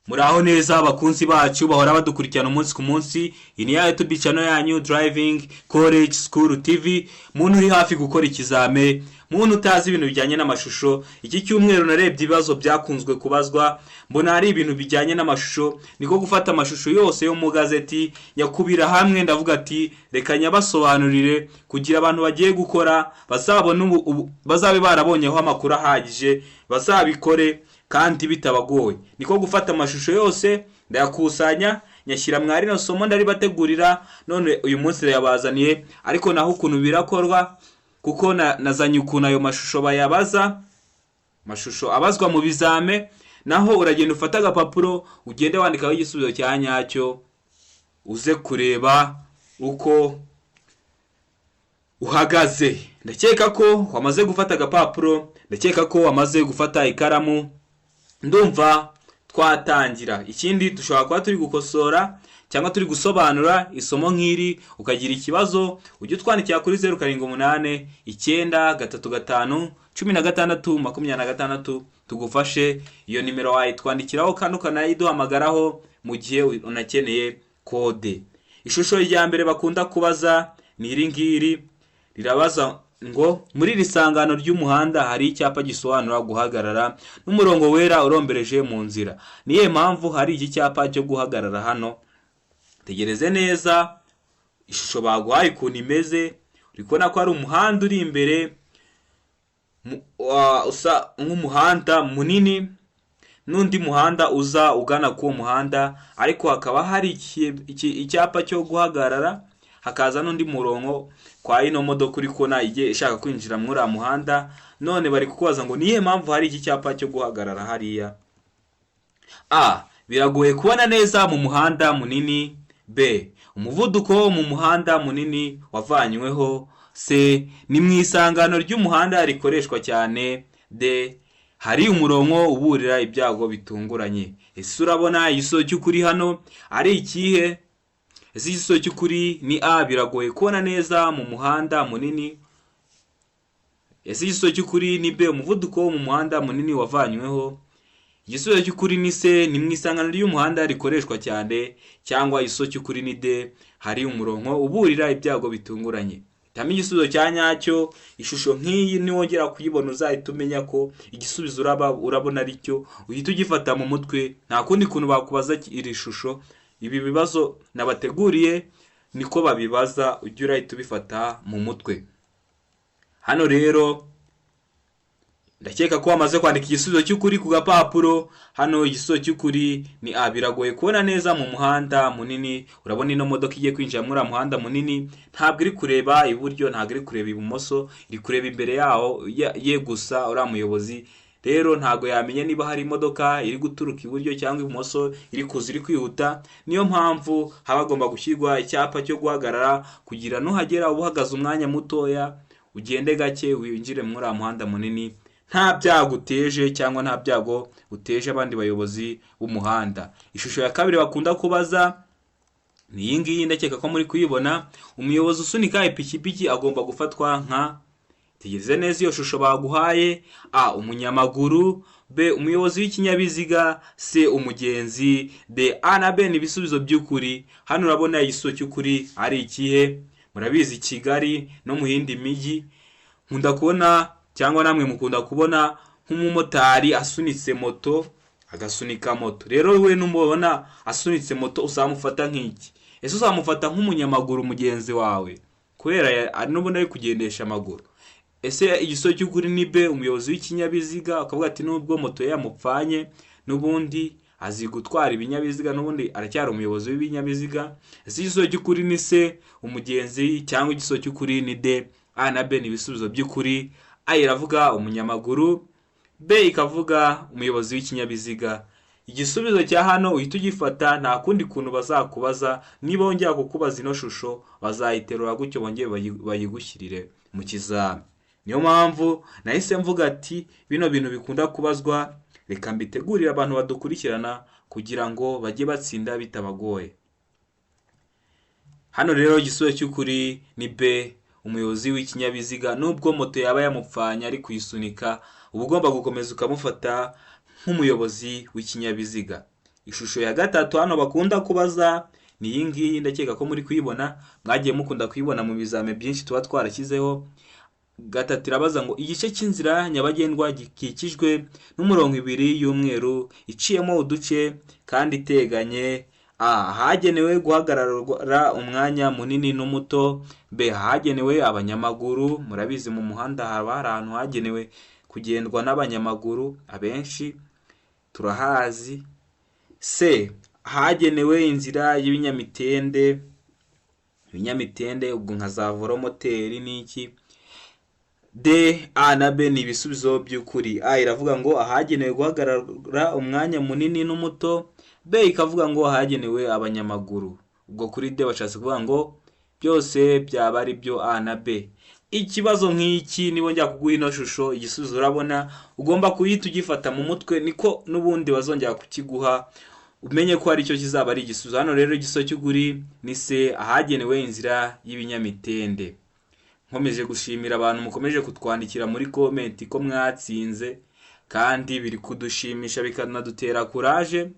Muraho neza abakunzi bacu bahora badukurikirana umunsi ku munsi. Iyi ni ya YouTube channel yanyu Driving College School TV. Muntu uri hafi gukora ikizame, muntu utazi ibintu bijyanye n'amashusho. Iki cyumweru narebye ibibazo byakunzwe kubazwa, mbona ari ibintu bijyanye n'amashusho. Niko gufata amashusho yose yo mu gazeti yakubira hamwe, ndavuga ati reka nyabasobanurire kugira abantu bagiye gukora bazabone bazabe barabonyeho amakuru ahagije, bazabikore kandi bitabagoye. Niko gufata amashusho yose ndayakusanya nyashyira mwari no somo ndari bategurira, none uyu munsi yabazaniye ariko naho ukuntu birakorwa, kuko nazanye ukuntu ayo mashusho bayabaza, mashusho abazwa mu bizame. Naho uragenda ufata agapapuro ugende wandikaho igisubizo cya nyacyo, uze kureba uko uhagaze. Ndakeka ko wamaze gufata agapapuro, ndakeka ko wamaze gufata ikaramu. Ndumva twatangira. Ikindi dushobora kuba turi gukosora cyangwa turi gusobanura isomo nk'iri, ukagira ikibazo ujye twandikira kuri 078 935 16 tugufashe. Iyo nimero wayitwandikiraho kandi ukanayiduhamagaraho mu gihe unakeneye kode. Ishusho rya mbere bakunda kubaza ni iri ngiri, rirabaza ngo muri risangano ry'umuhanda hari icyapa gisobanura guhagarara n'umurongo wera urombereje mu nzira. Niye mpamvu hari iki cyapa cyo guhagarara hano? Tegereze neza ishusho baguhaye ukuntu imeze. Uri kubona ko ari umuhanda uri imbere, usa nk'umuhanda munini, n'undi muhanda uza ugana ku muhanda, ariko hakaba hari icyapa cyo guhagarara, hakaza n'undi murongo kwa ino modoka uri kubona igiye ishaka kwinjira muri uriya muhanda. None bari kukubaza ngo niye mpamvu hari iki cyapa cyo guhagarara hariya. A. Biragoye kubona neza mu muhanda munini. B. Umuvuduko mu muhanda munini wavanyweho. C. Ni mu isangano ry'umuhanda rikoreshwa cyane. D. Hari umurongo uburira ibyago bitunguranye. Ese urabona igisubizo cy'ukuri hano ari ikihe? Ese igisubizo cy'ukuri ni A. Biragoye kubona neza mu muhanda munini. Ese igisubizo cy'ukuri ni B. Umuvuduko mu muhanda munini wavanyweho. Igisubizo cy'ukuri ni C. Ni mu isangano ry'umuhanda rikoreshwa cyane. Cyangwa igisubizo cy'ukuri ni D. Hari umurongo uburira ibyago bitunguranye. Tami igisubizo cya nyacyo. Ishusho nk'iyi niwongera kuyibona uzahita umenya ko igisubizo urabona ari cyo, uhita ugifata mu mutwe. Nta kundi kuntu bakubaza iri shusho. Ibi bibazo nabateguriye niko babibaza, ujye urahita ubifata mu mutwe. Hano rero ndakeka ko wamaze kwandika igisubizo cy'ukuri ku gapapuro. Hano igisubizo cy'ukuri ni A. Biragoye kubona neza mu muhanda munini. Urabona ino modoka igiye kwinjira muri muhanda munini, ntabwo iri kureba iburyo, ntabwo iri kureba ibumoso, iri kureba imbere yaho ye gusa. Uriya muyobozi rero ntago yamenye niba hari imodoka iri guturuka iburyo cyangwa ibumoso, iri kuza iri kwihuta. Niyo mpamvu habagomba gushyirwa icyapa cyo guhagarara kugira nuhagera ubuhagaze umwanya mutoya, ugende gake winjire muri muhanda munini, nta byago uteje cyangwa nta byago uteje abandi bayobozi b'umuhanda. Ishusho ya kabiri bakunda kubaza ni iyi ngiyi, ndakeka ko muri kuyibona. Umuyobozi usunika ipikipiki agomba gufatwa nka. Tegereze neza iyo shusho baguhaye. A. Umunyamaguru. B. Umuyobozi w'ikinyabiziga. C. Umugenzi. D. A na B ni ibisubizo by'ukuri. Hano urabona igisubizo cy'ukuri ari ikihe? Murabizi Kigali no mu yindi mijyi nkunda kubona, cyangwa namwe mukunda kubona nk'umumotari asunitse moto, agasunika moto. Rero we numubona asunitse moto uzamufata nk'iki? Ese uzamufata nk'umunyamaguru mugenzi wawe kubera ari n'ubundi ari kugendesha amaguru? Ese igisubizo cy'ukuri ni B. Umuyobozi w'ikinyabiziga. Akavuga ati nubwo moto yamupfanye n'ubundi azi gutwara ibinyabiziga, n'ubundi aracyari umuyobozi w'ibinyabiziga. Ese igisubizo cy'ukuri ni C. Umugenzi. Cyangwa igisubizo cy'ukuri ni D. A na B ni ibisubizo by'ukuri. A iravuga umunyamaguru, B ikavuga umuyobozi w'ikinyabiziga. Igisubizo cya hano uhita ugifata, nta kundi kuntu bazakubaza. Niba bongera kukubaza ino shusho bazayiterura gutyo bongeye bayigushyirire mu kizami. Niyo mpamvu nahise mvuga ati bino bintu bikunda kubazwa, reka mbitegurire abantu badukurikirana kugira ngo bajye batsinda bitabagoye. Hano rero igisubizo cy'ukuri ni B. Umuyobozi w'ikinyabiziga. Nubwo moto yaba yamupfanye ari kuyisunika, uba ugomba gukomeza ukamufata nk'umuyobozi w'ikinyabiziga. Ishusho ya gatatu hano bakunda kubaza ni iyi ngiyi, ndakeka ko muri kuyibona, mwagiye mukunda kuyibona mu bizame byinshi tuba twarashyizeho. Gatatu irabaza ngo igice cy'inzira nyabagendwa gikikijwe n'umurongo ibiri y'umweru iciyemo uduce kandi iteganye. A. Hagenewe guhagarara umwanya munini n'umuto. B. Hagenewe abanyamaguru. Murabizi mu muhanda haba hari ahantu hagenewe kugendwa n'abanyamaguru, abenshi turahazi. C. Hagenewe inzira y'ibinyamitende. Ibinyamitende ubwo nka za velomoteri n'iki. D, A na B ni ibisubizo by'ukuri. A iravuga ngo ahagenewe guhagarara umwanya munini n'umuto. B ikavuga ngo ahagenewe abanyamaguru. Ubwo kuri D bashatse kuvuga ngo byose byaba ari byo A na B. Ikibazo nk'iki nibo njya kuguha ino shusho, igisubizo urabona ugomba kuhita ugifata mu mutwe, niko n'ubundi bazongera kukiguha umenye ko ari cyo kizaba ari igisubizo. Hano rero igisubizo cy'ukuri ni C, ahagenewe inzira y'ibinyamitende. Nkomeje gushimira abantu mukomeje kutwandikira muri comment ko mwatsinze, kandi biri kudushimisha bikanadutera courage,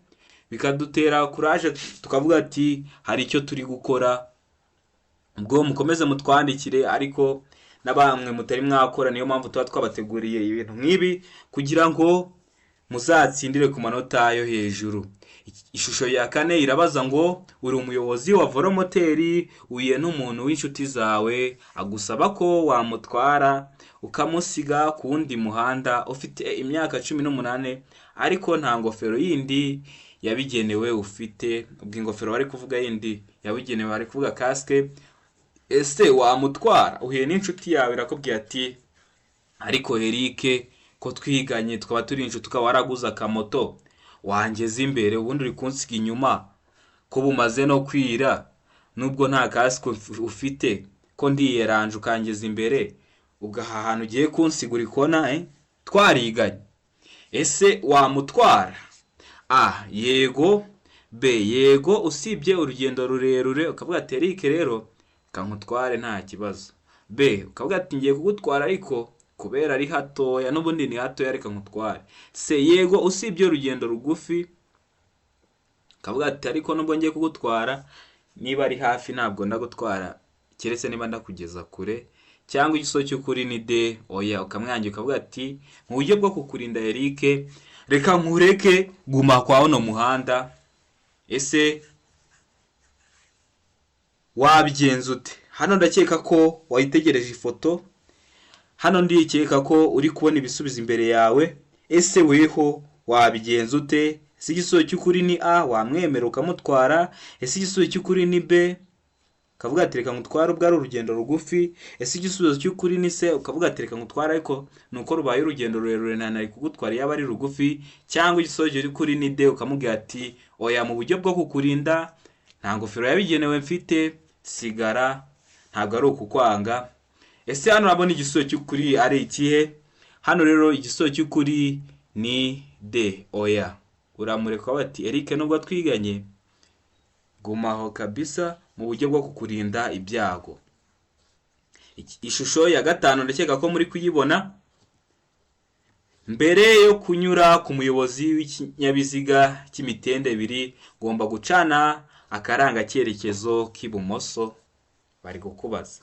tukavuga ati hari icyo turi gukora. Ubwo mukomeze mutwandikire, ariko n'abamwe mutari mwakora, niyo mpamvu tuba twabateguriye ibintu nk'ibi kugira ngo muzatsindire ku manota yo hejuru. Ishusho ya kane irabaza ngo uri umuyobozi wa velomoteri, uhuye n'umuntu w'inshuti zawe agusaba ko wamutwara ukamusiga ku wundi muhanda, ufite imyaka 18 ariko nta ngofero yindi yabigenewe ufite. Ubwo ingofero bari kuvuga yindi yabigenewe bari kuvuga casque. Ese wamutwara? Uhuye n'inshuti yawe irakubwira ati ariko Eric ko twiganye tukaba turi inshuti, tukaba waraguze akamoto wangeze imbere, ubundi uri kunsiga inyuma ko bumaze no kwira, nubwo nta casque ufite, ko ndiyeranje ukangeza imbere, ugaha ahantu ugiye kunsiga uri kona twariganye. Ese wamutwara? A. Yego. B. Yego usibye urugendo rurerure. Ukavuga ati Eric rero kankutware nta kibazo. B. Ukavuga ati ngiye kugutwara ariko kubera ari hatoya, n'ubundi ni hatoya reka nkutware. C. Yego usibye urugendo rugufi. Ukavuga ati ariko nubwo ngiye kugutwara, niba ari hafi ntabwo ndagutwara keretse niba ndakugeza kure. Cyangwa igisubizo cy'ukuri ni D, oya. Ukamwangira ukavuga ati mu buryo bwo kukurinda Eric, reka nkureke guma kwa uno muhanda. Ese wabigenza ute? Hano ndakeka ko wayitegereje ifoto, hano ndikeka ko uri kubona ibisubizo imbere yawe. Ese weho wabigenza ute? Ese igisubizo cy'ukuri ni A, wamwemera ukamutwara. Ese igisubizo cy'ukuri ni B, ukavuga ati reka ngutware ubwo ari urugendo rugufi. Ese igisubizo cy'ukuri ni C, ukavuga ati reka ngutware ariko nuko rubaye urugendo rurerure nari kugutwara yaba ari rugufi. Cyangwa igisubizo cy'ukuri ni D, ukamubwira ati oya, mu buryo bwo kukurinda nta ngofero yabigenewe mfite, sigara, ntabwo ari ukukwanga. Ese hano urabona igisubizo cy'ukuri ari ikihe? Hano rero igisubizo cy'ukuri ni D, oya. Uramureka bati Eric nubwo twiganye gumaho kabisa mu buryo bwo kukurinda ibyago. Ishusho ya gatanu ndakeka ko muri kuyibona. Mbere yo kunyura ku muyobozi w'ikinyabiziga cy'imitende ibiri, ngomba gucana akaranga cyerekezo k'ibumoso. Bari kukubaza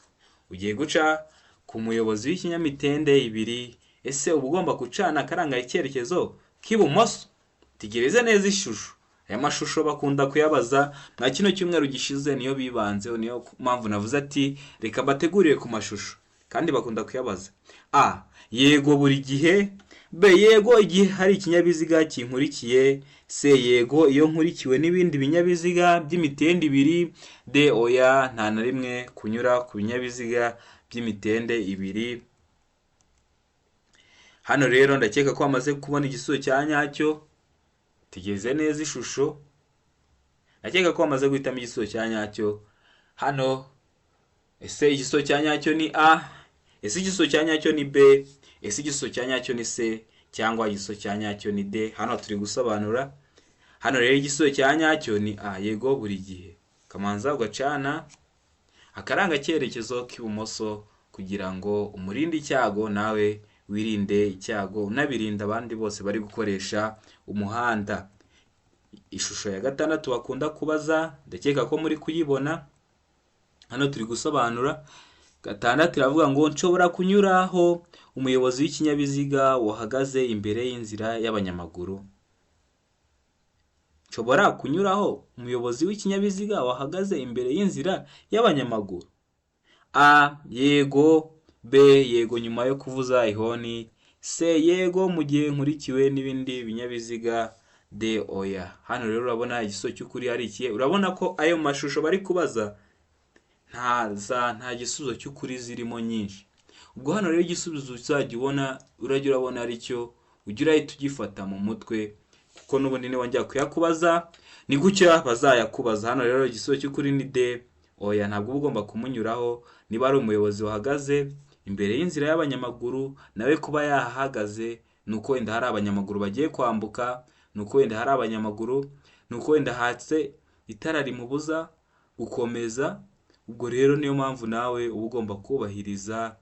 ugiye guca ku muyobozi w'ikinyamitende ibiri, ese uba ugomba gucana akaranga icyerekezo k'ibumoso? Tegereze neza ishusho. Aya mashusho bakunda kuyabaza na kino cyumweru gishize, niyo bibanzeho, niyo mpamvu navuze ati reka bategurire ku mashusho, kandi bakunda kuyabaza. A. Yego buri gihe. B. Yego igihe hari ikinyabiziga kinkurikiye. C. Yego iyo nkurikiwe n'ibindi binyabiziga by'imitende ibiri. D. Oya, nta na rimwe kunyura ku binyabiziga by'imitende ibiri. Hano rero ndakeka ko amaze kubona igisubizo cya nyacyo. Tegeze neza ishusho. Ndakeka ko amaze guhitamo igisubizo cya nyacyo. Hano ese igisubizo cya nyacyo ni A, ese igisubizo cya nyacyo ni B, ese igisubizo cya nyacyo ni C, cyangwa igisubizo cya nyacyo ni D? Hano turi gusobanura. Hano rero igisubizo cya nyacyo ni A, yego buri gihe. Kamanza ugacana akaranga cyerekezo k'ibumoso kugira ngo umurinde icyago, nawe wirinde icyago unabirinda abandi bose bari gukoresha umuhanda. ishusho ya gatandatu bakunda kubaza, ndakeka ko muri kuyibona. Hano turi gusobanura. Gatandatu iravuga ngo nshobora kunyuraho umuyobozi w'ikinyabiziga wahagaze imbere y'inzira y'abanyamaguru. Nshobora kunyuraho umuyobozi w'ikinyabiziga wahagaze imbere y'inzira y'abanyamaguru. A. Yego. B. Yego nyuma yo kuvuza ihoni. C. Yego mu gihe nkurikiwe n'ibindi binyabiziga. D. Oya. Hano rero urabona igisubizo cy'ukuri ari ikihe? Urabona ko ayo mashusho bari kubaza nta gisubizo cy'ukuri zirimo nyinshi. Ubwo hano rero igisubizo uzajya ubona urabona ari cyo ujya urahita ugifata mu mutwe, kuko n'ubundi niba njya kuyakubaza ni gutya bazayakubaza. Hano rero igisubizo cy'ukuri ni D. Oya, ntabwo uba ugomba kumunyuraho niba ari umuyobozi wahagaze imbere y'inzira y'abanyamaguru. Nawe kuba yahagaze nuko wenda hari abanyamaguru bagiye kwambuka, nuko wenda hari abanyamaguru, nuko wenda hatse itara rimubuza gukomeza. Ubwo rero niyo mpamvu nawe uba ugomba kubahiriza,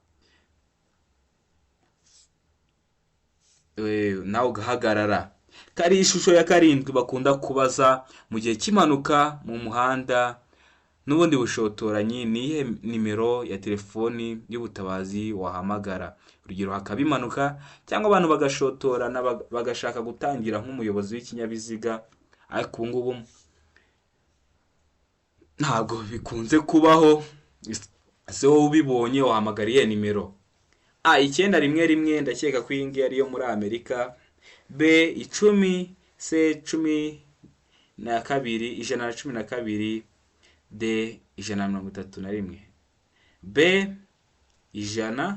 nawe ugahagarara. Kari ishusho ya karindwi bakunda kubaza mu gihe cy'impanuka mu muhanda n'ubundi bushotoranyi, ni iyihe nimero ya telefoni y'ubutabazi wahamagara? Urugero, hakaba impanuka cyangwa abantu bagashotorana bagashaka gutangira nk'umuyobozi w'ikinyabiziga, ariko ubu ngubu ntabwo bikunze kubaho. Ese wowe ubibonye wahamagara iyihe nimero? A. 911, ndakeka ko iyi ngiyi ariyo muri Amerika. B. 10. C. 12. 112. D. 131. B. 100.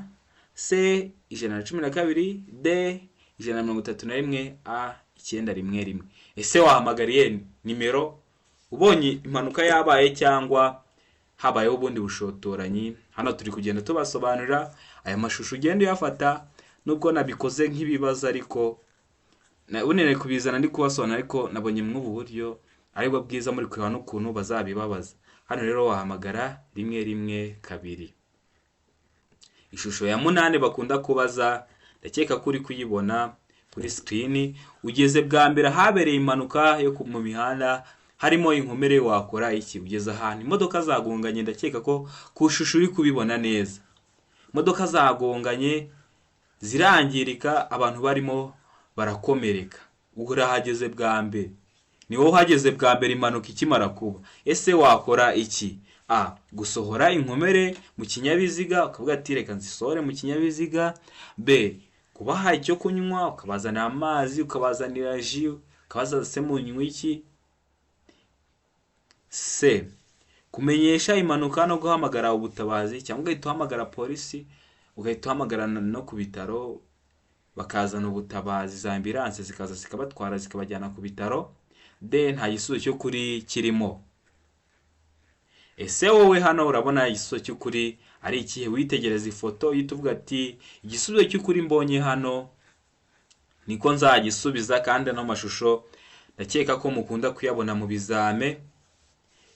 C. 112. D. 131. A. 911. Ese wahamagariye nimero ubonye impanuka yabaye cyangwa habayeho ubundi bushotoranyi? Hano turi kugenda tubasobanurira aya mashusho, ugenda uyafata. Nubwo nabikoze nk'ibibazo ariko naboneye kubizana ndi kubasobanura, ariko nabonye mw'ubu buryo aribwo bwiza muri kureba n'ukuntu bazabibabaza. Hano rero wahamagara 112. Ishusho ya 8 bakunda kubaza, ndakeka ko uri kuyibona kuri screen. Ugeze bwa mbere habereye impanuka yo mu mihanda, harimo inkomere, wakora iki? Ugeze ahantu imodoka zagonganye, ndakeka ko ku shusho uri kubibona neza. Imodoka zagonganye zirangirika, abantu barimo barakomereka. Urahageze bwa mbere, ni wowe uhageze bwa mbere impanuka ikimara kuba. Ese wakora iki? A. Gusohora inkomere mu kinyabiziga, ukavuga ati reka nzisohore mu kinyabiziga. B. Kubaha icyo kunywa, ukabazanira amazi, ukabazanira ji, ukabaza se munywa iki. C. Kumenyesha impanuka no guhamagara ubutabazi, cyangwa ugahita uhamagara polisi, ugahita uhamagara no ku bitaro bakazana ubutabazi, za ambulance zikaza zikabatwara zikabajyana ku bitaro. D. Nta gisubizo cy'ukuri kirimo. Ese wowe hano urabona igisubizo cy'ukuri ari ikihe? Witegereza ifoto uhita uvuga ati igisubizo cy'ukuri mbonye hano niko nzagisubiza, kandi no mashusho ndakeka ko mukunda kuyabona mu bizame.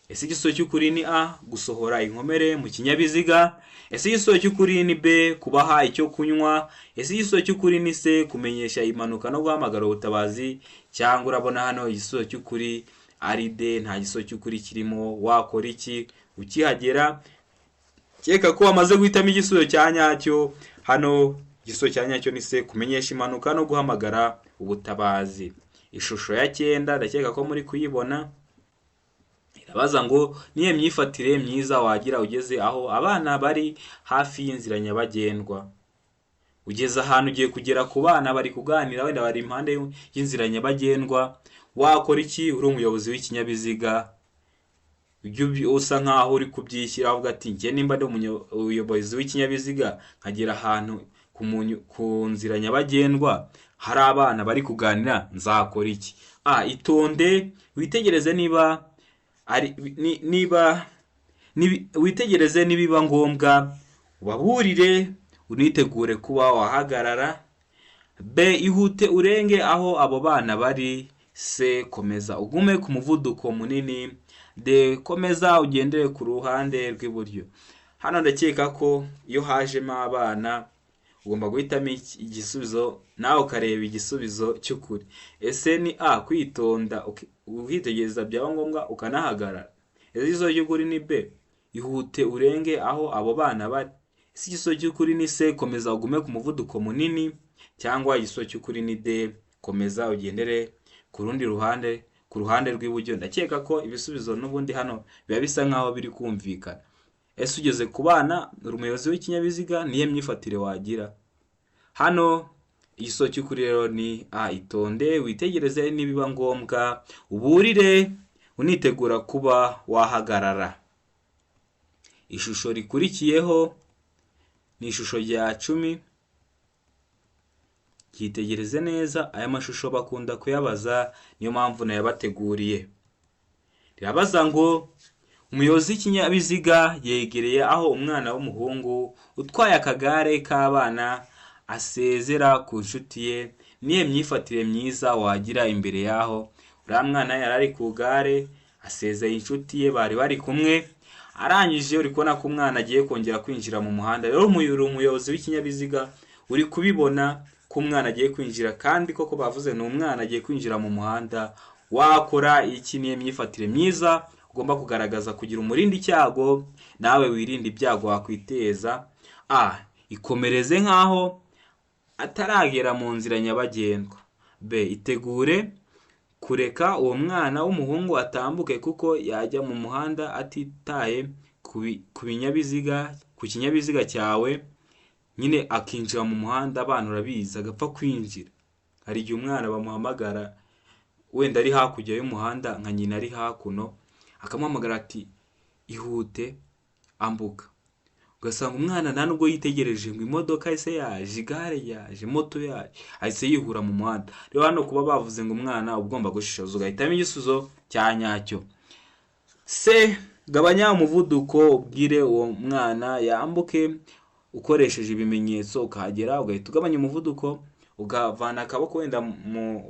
Ese igisubizo cy'ukuri ni A. Gusohora inkomere mu kinyabiziga. Ese igisubizo cy'ukuri ni B. Kubaha icyo kunywa. Ese igisubizo cy'ukuri ni C. Kumenyesha impanuka no guhamagara ubutabazi. Cyangwa urabona hano igisubizo cy'ukuri ari D. Nta gisubizo cy'ukuri kirimo. Wakora iki ukihagera? Cyeka ko wamaze guhitamo igisubizo cya nyacyo. Hano igisubizo cya nyacyo ni C. Kumenyesha impanuka no guhamagara ubutabazi. Ishusho ya 9 ndakeka ko muri kuyibona. Irabaza ngo niye myifatire myiza wagira ugeze aho abana bari hafi y'inzira nyabagendwa. Ugeze ahantu ugiye kugera ku bana bari kuganira, wenda bari impande y'inzira nyabagendwa, wakora iki? Uri umuyobozi w'ikinyabiziga, ujye usa nkaho uri kubyishyira, avuga ati njye nimba ndi umuyobozi w'ikinyabiziga nkagera ahantu ku nzira nyabagendwa hari abana bari kuganira, nzakora iki? A. Itonde witegereze witegereze nibiba ngombwa ubaburire, unitegure kuba wahagarara. B. Ihute urenge aho abo bana bari. C. Komeza ugume ku muvuduko munini. D. Komeza ugendere ku ruhande rw'iburyo. Hano ndakeka ko iyo hajemo abana ugomba guhitamo igisubizo nawe ukareba igisubizo cy'ukuri. Ese ni A, kwitonda ukitegereza byaba ngombwa ukanahagarara? Ese igisubizo cy'ukuri ni B, ihute urenge aho abo bana bari? Ese igisubizo cy'ukuri ni C, komeza ugume ku muvuduko munini? Cyangwa igisubizo cy'ukuri ni D, komeza ugendere ku rundi ruhande, ku ruhande rw'iburyo? Ndakeka ko ibisubizo n'ubundi hano biba bisa nkaho biri kumvikana. Ese ugeze ku bana, umuyobozi w'ikinyabiziga, niye myifatire wagira? Hano igisubizo cy'ukuri rero ni A, itonde witegereze, nibiba ngombwa uburire unitegura kuba wahagarara. Ishusho rikurikiyeho ni ishusho rya 10. Cyitegereze neza, aya mashusho bakunda kuyabaza, niyo mpamvu nayabateguriye. Rirabaza ngo umuyobozi w'ikinyabiziga yegereye aho umwana w'umuhungu utwaye akagare k'abana asezera ku nshuti ye, niye myifatire myiza wagira imbere yaho? Uriya mwana yari ari ku gare asezeye inshuti ye bari bari kumwe, arangije uri kubona ko umwana agiye kongera kwinjira mu muhanda. Rero umuyobozi w'ikinyabiziga uri kubibona ko umwana agiye kwinjira, kandi koko bavuze ni umwana agiye kwinjira mu muhanda, wakora iki? Niye myifatire myiza ugomba kugaragaza kugira umurindi icyago, nawe wirinde ibyago wakwiteza. A, ikomereze nkaho ataragera mu nzira nyabagendwa. B, itegure kureka uwo mwana w'umuhungu atambuke kuko yajya mu muhanda atitaye ku kinyabiziga cyawe, nyine akinjira mu muhanda. Abana urabizi agapfa kwinjira, hari igihe umwana bamuhamagara wenda ari hakurya y'umuhanda nka nyina ari hakuno, akamuhamagara ati ihute ambuka, ugasanga umwana nta nubwo yitegereje ngo imodoka ese yaje, igare yaje, moto yaje, ahise yihura mu muhanda. Rero hano kuba bavuze ngo umwana ugomba gushishoza, ugahitamo igisubizo cya nyacyo. C, gabanya umuvuduko ubwire uwo mwana yambuke ukoresheje ibimenyetso, ukahagera ugahita ugabanya umuvuduko, ugavana akaboko wenda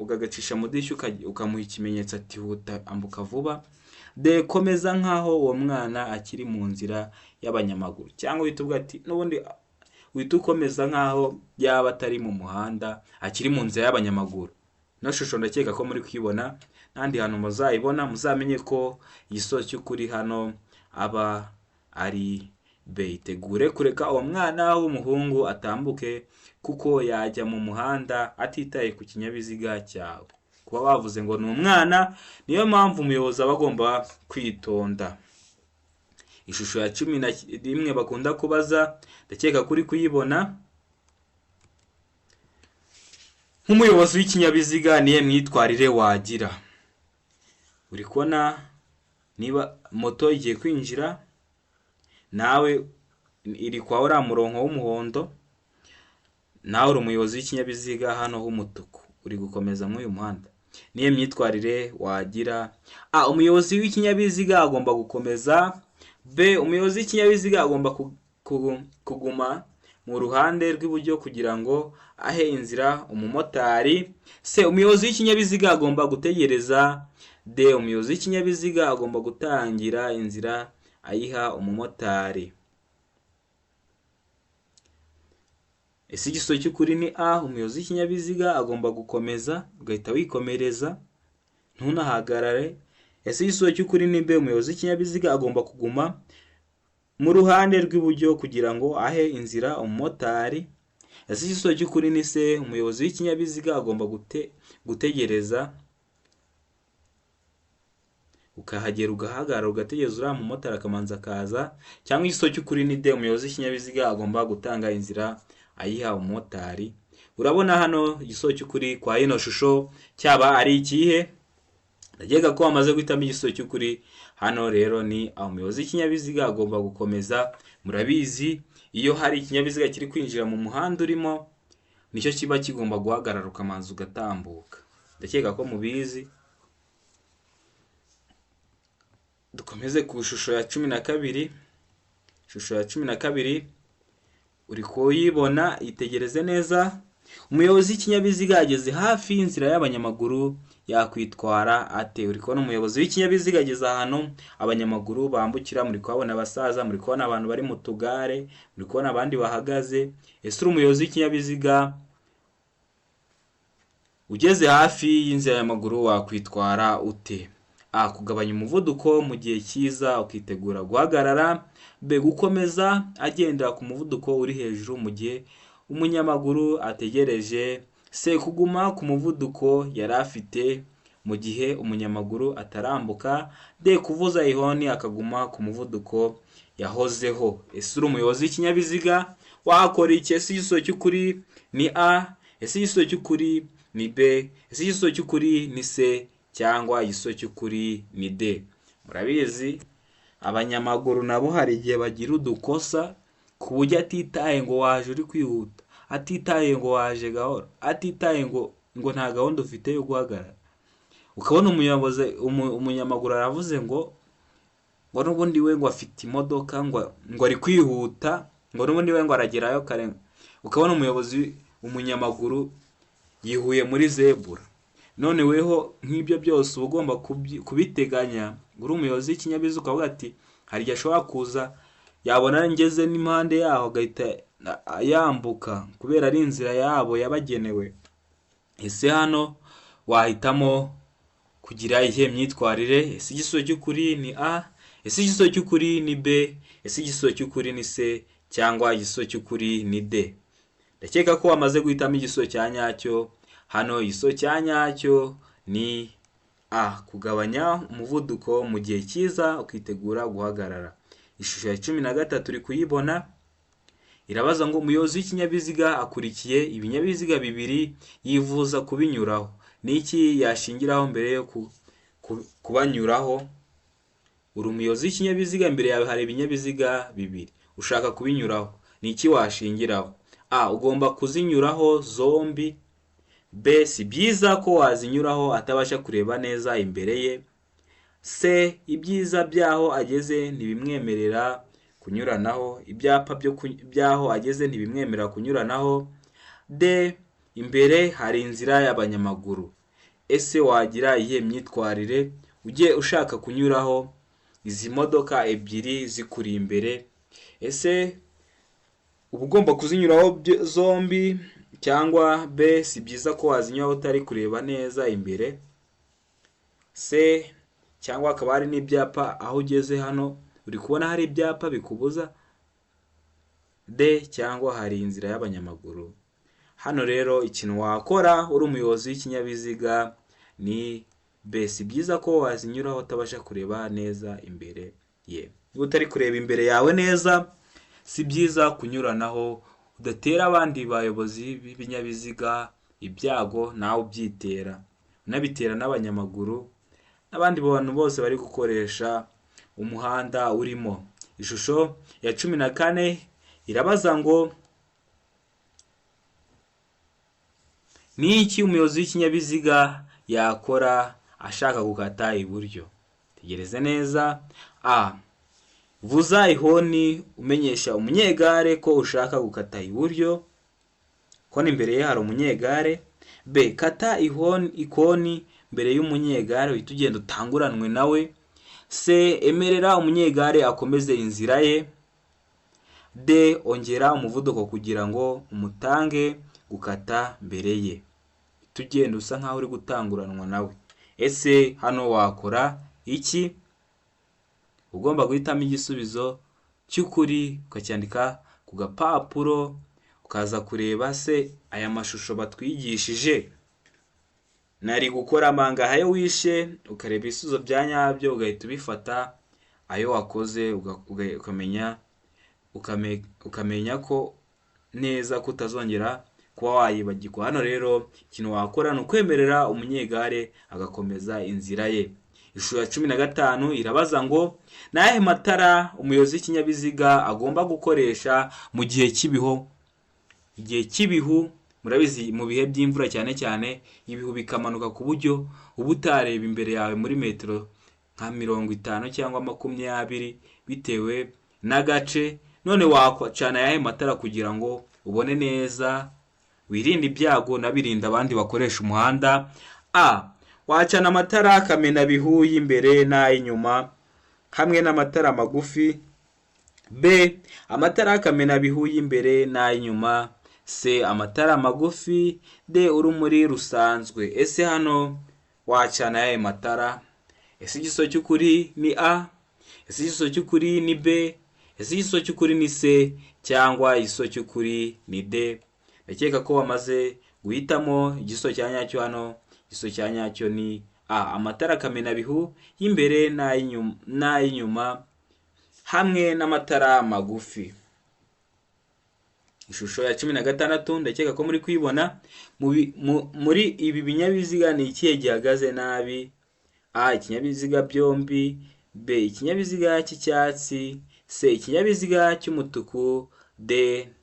ugagacisha mu dirishya ukamuha ikimenyetso ati huta ambuka vuba. D, komeza nkaho uwo mwana akiri mu nzira y'abanyamaguru, cyangwa uhita uvuga ati n'ubundi uhita ukomeza nkaho yaba atari mu muhanda, akiri mu nzira y'abanyamaguru. No shusho ndakeka ko muri kwibona, nandi hantu muzayibona muzamenye ko igisubizo cy'ukuri hano aba ari B, itegure kureka uwo mwana w'umuhungu atambuke kuko yajya mu muhanda atitaye ku kinyabiziga cyawe. Kuba bavuze ngo ni umwana, niyo mpamvu umuyobozi aba agomba kwitonda. Ishusho ya 11 bakunda kubaza, ndakeka kuri kuyibona. Nk'umuyobozi w'ikinyabiziga niye myitwarire wagira? Uri kubona niba moto igiye kwinjira, nawe iri kwa uriya murongo w'umuhondo, nawe uri umuyobozi w'ikinyabiziga hano h'umutuku, uri gukomeza muri uyu muhanda, niye myitwarire wagira? A, umuyobozi w'ikinyabiziga agomba gukomeza. B, umuyobozi w'ikinyabiziga agomba kuguma mu ruhande rw'iburyo kugira ngo ahe inzira umumotari. C, umuyobozi w'ikinyabiziga agomba gutegereza. D, umuyobozi w'ikinyabiziga agomba gutangira inzira ayiha umumotari. Ese igisubizo cy'ukuri ni A, umuyobozi w'ikinyabiziga agomba gukomeza, ugahita wikomereza ntunahagarare. Ese igisubizo cy'ukuri ni B, umuyobozi w'ikinyabiziga agomba kuguma mu ruhande rw'iburyo kugira ngo ahe inzira umumotari. Ese igisubizo cy'ukuri ni C, umuyobozi w'ikinyabiziga agomba gutegereza, ukahagera ugahagarara ugategereza uriya mumotari akamanza akaza. Cyangwa igisubizo cy'ukuri ni D, umuyobozi w'ikinyabiziga agomba gutanga inzira ayiha umumotari. Urabona hano igisubizo cy'ukuri kwa ino shusho cyaba ari ikihe? Ndagega ko wamaze guhitamo igisubizo cy'ukuri. Hano rero ni umuyobozi w'ikinyabiziga agomba gukomeza. Murabizi iyo hari ikinyabiziga kiri kwinjira mu muhanda urimo, nicyo kiba kigomba guhagarara ukamanza ugatambuka. Ndakeka ko mubizi. Dukomeze ku shusho ya 12. Shusho ya 12 uri kuyibona, itegereze neza. Umuyobozi w'ikinyabiziga ageze hafi y'inzira y'abanyamaguru yakwitwara ate? Uri kubona umuyobozi w'ikinyabiziga ageze ahantu abanyamaguru bambukira, muri kubona abasaza, muri kubona abantu bari mu tugare, muri kubona abandi bahagaze. Ese uri umuyobozi w'ikinyabiziga ugeze hafi y'inzira y'amaguru wakwitwara ute? A. Kugabanya umuvuduko mu gihe cyiza ukitegura guhagarara. B. Gukomeza agendera ku muvuduko uri hejuru mu gihe umunyamaguru ategereje. C. Kuguma ku muvuduko yari afite mu gihe umunyamaguru atarambuka. D. Kuvuza ihoni akaguma ku muvuduko yahozeho. Ese uri umuyobozi w'ikinyabiziga wakora iki? Ese igisubizo cy'ukuri ni A. Ese igisubizo cy'ukuri ni B. Ese igisubizo cy'ukuri ni C cyangwa igisubizo cy'ukuri ni D. Murabizi abanyamaguru nabo hari igihe bagira udukosa ku buryo atitaye ngo waje uri kwihuta, atitaye ngo waje gahoro, atitaye ngo nta gahunda ufite yo guhagarara. Ukabona umunyamaguru aravuze ngo n'ubundi we ngo afite imodoka ngo ari kwihuta, ngo n'ubundi we ngo aragerayo kare. Ukabona umunyamaguru yihuye muri zebura. None weho nk'ibyo byose uba ugomba kubiteganya. Uri umuyobozi w'ikinyabiziga ukavuga ati hari igihe ashobora kuza yabona ngeze n'impande yaho agahita yambuka kubera ari inzira yabo yabagenewe. Ese hano wahitamo kugira ihe myitwarire? Ese igisubizo cy'ukuri ni A. Ese igisubizo cy'ukuri ni B. Ese igisubizo cy'ukuri ni C cyangwa igisubizo cy'ukuri ni D. Ndakeka ko wamaze guhitamo igisubizo cya nyacyo. Hano igisubizo cya nyacyo ni A. Kugabanya umuvuduko mu gihe cyiza ukitegura guhagarara. Ishusho ya 13 turi kuyibona irabaza ngo umuyobozi w'ikinyabiziga akurikiye ibinyabiziga bibiri yifuza kubinyuraho. Niki yashingiraho mbere yo kubanyuraho? Uri umuyobozi w'ikinyabiziga, imbere yawe hari ibinyabiziga bibiri ushaka kubinyuraho. Niki washingiraho? A. Ugomba kuzinyuraho zombi. B. Si byiza ko wazinyuraho atabasha kureba neza imbere ye. C. Ibyiza byaho ageze ntibimwemerera kunyuranaho. Ibyapa byaho ageze ntibimwemerera kunyuranaho. D. Imbere hari inzira y'abanyamaguru. Ese wagira iyihe myitwarire ugiye ushaka kunyuraho izi modoka ebyiri zikuri imbere? Ese uba ugomba kuzinyuraho zombi cyangwa B. Si byiza ko wazinyuraho utari kureba neza imbere? C. Cyangwa akaba hari n'ibyapa aho ugeze hano uri kubona hari ibyapa bikubuza? D. Cyangwa hari inzira y'abanyamaguru? Hano rero ikintu wakora uri umuyobozi w'ikinyabiziga ni B. Si byiza ko wazinyuraho utabasha kureba neza imbere ye. Niba utari kureba imbere yawe neza, si byiza kunyuranaho, udatera abandi bayobozi b'ibinyabiziga ibyago nawe ubyitera, unabitera n'abanyamaguru n'abandi bantu bose bari gukoresha umuhanda urimo. Ishusho ya 14 irabaza ngo ni iki umuyobozi w'ikinyabiziga yakora ashaka gukata iburyo? Tegereze neza. A. Vuza ihoni umenyesha umunyegare ko ushaka gukata iburyo, ko imbere ye hari umunyegare. B. Kata ikoni mbere y'umunyegare uhita ugenda utanguranwe nawe. C. Emerera umunyegare akomeze inzira ye. D. Ongera umuvuduko kugira ngo umutange gukata mbere ye. Tugenda usa nkaho uri gutanguranwa nawe. Ese hano wakora iki? Ugomba guhitamo igisubizo cy'ukuri ukacyandika ku gapapuro, ukaza kureba se aya mashusho batwigishije nari gukora amanga ayo wishe, ukareba ibisubizo bya nyabyo ugahita ubifata ayo wakoze ukamenya ko neza kutazongera kuba wayibagirwa. Hano rero ikintu wakora ni ukwemerera umunyegare agakomeza inzira ye. Ishusho ya 15 irabaza ngo nahe matara umuyobozi w'ikinyabiziga agomba gukoresha mu gihe cy'ibihu. Igihe cy'ibihu murabizi mu bihe by'imvura cyane cyane ibihu bikamanuka ku buryo uba utareba imbere yawe muri metero nka 50 cyangwa 20 bitewe n'agace. None wakwacana yahe matara kugira ngo ubone neza, wirinde ibyago nabirinda abandi bakoresha umuhanda. A. wacana amatara kamenabihu y'imbere n'ay'inyuma hamwe n'amatara magufi. B. Amatara kamenabihu y'imbere n'ay'inyuma. C. Amatara magufi. D. Urumuri rusanzwe. Ese hano wacana ayahe matara? Ese igisubizo cy'ukuri ni A? Ese igisubizo cy'ukuri ni B? Ese igisubizo cy'ukuri ni C? Cyangwa igisubizo cy'ukuri ni D? Ndakeka ko wamaze guhitamo igisubizo cya nyacyo hano. Igisubizo cya nyacyo ni A. Amatara kamenabihu y'imbere n'ay'inyuma hamwe n'amatara magufi. Ishusho ya 16 ndakeka ko muri kwibona muri ibi binyabiziga ni ikihe gihagaze nabi? A. Ikinyabiziga byombi. B. Ikinyabiziga cy'icyatsi. C. Ikinyabiziga cy'umutuku. D.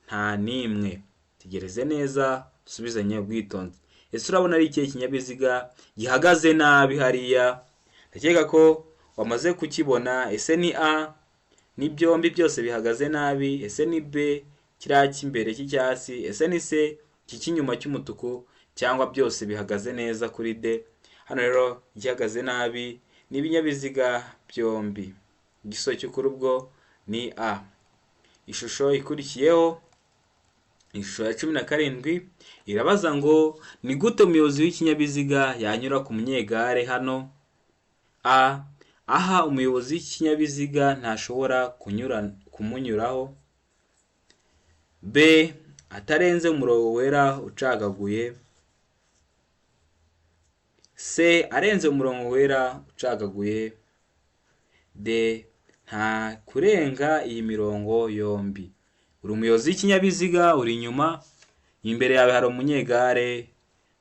Nta nimwe. Tegereze neza usubizanye ubwitonzi. Ese urabona ari ikihe kinyabiziga gihagaze nabi hariya? Ndakeka ko wamaze kukibona. Ese ni A? Ni byombi byose bihagaze nabi. Ese ni B? Kiriya cy'imbere cy'icyatsi. Ese ni C? Iki cy'inyuma cy'umutuku? Cyangwa byose bihagaze neza kuri D? Hano rero gihagaze nabi ni ibinyabiziga byombi. Igisubizo cy'ukuri ubwo ni A. Ishusho ikurikiyeho, ishusho ya 17 irabaza ngo ni gute umuyobozi w'ikinyabiziga yanyura ku munyegare hano? A. Aha umuyobozi w'ikinyabiziga ntashobora kumunyuraho. B. Atarenze umurongo wera ucagaguye. C. Arenze umurongo wera ucagaguye. D. Nta kurenga iyi mirongo yombi. Uri umuyobozi w'ikinyabiziga, uri inyuma, imbere yawe hari umunyegare,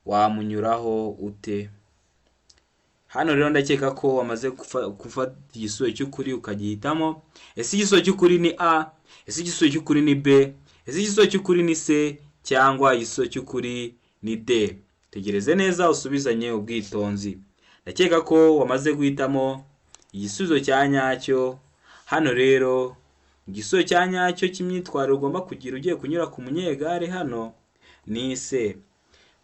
wamunyuraho ute? Hano rero ndakeka ko wamaze gufata igisubizo cy'ukuri ukagihitamo. Ese igisubizo cy'ukuri ni A? Ese igisubizo cy'ukuri ni B? Ese igisubizo cy'ukuri ni C? Cyangwa igisubizo cy'ukuri ni D? Tegereze neza usubizanye ubwitonzi. Ndakeka ko wamaze guhitamo igisubizo cya nyacyo. Hano rero igisubizo cya nyacyo cy'imyitwarire ugomba kugira ugiye kunyura ku munyegare hano ni C.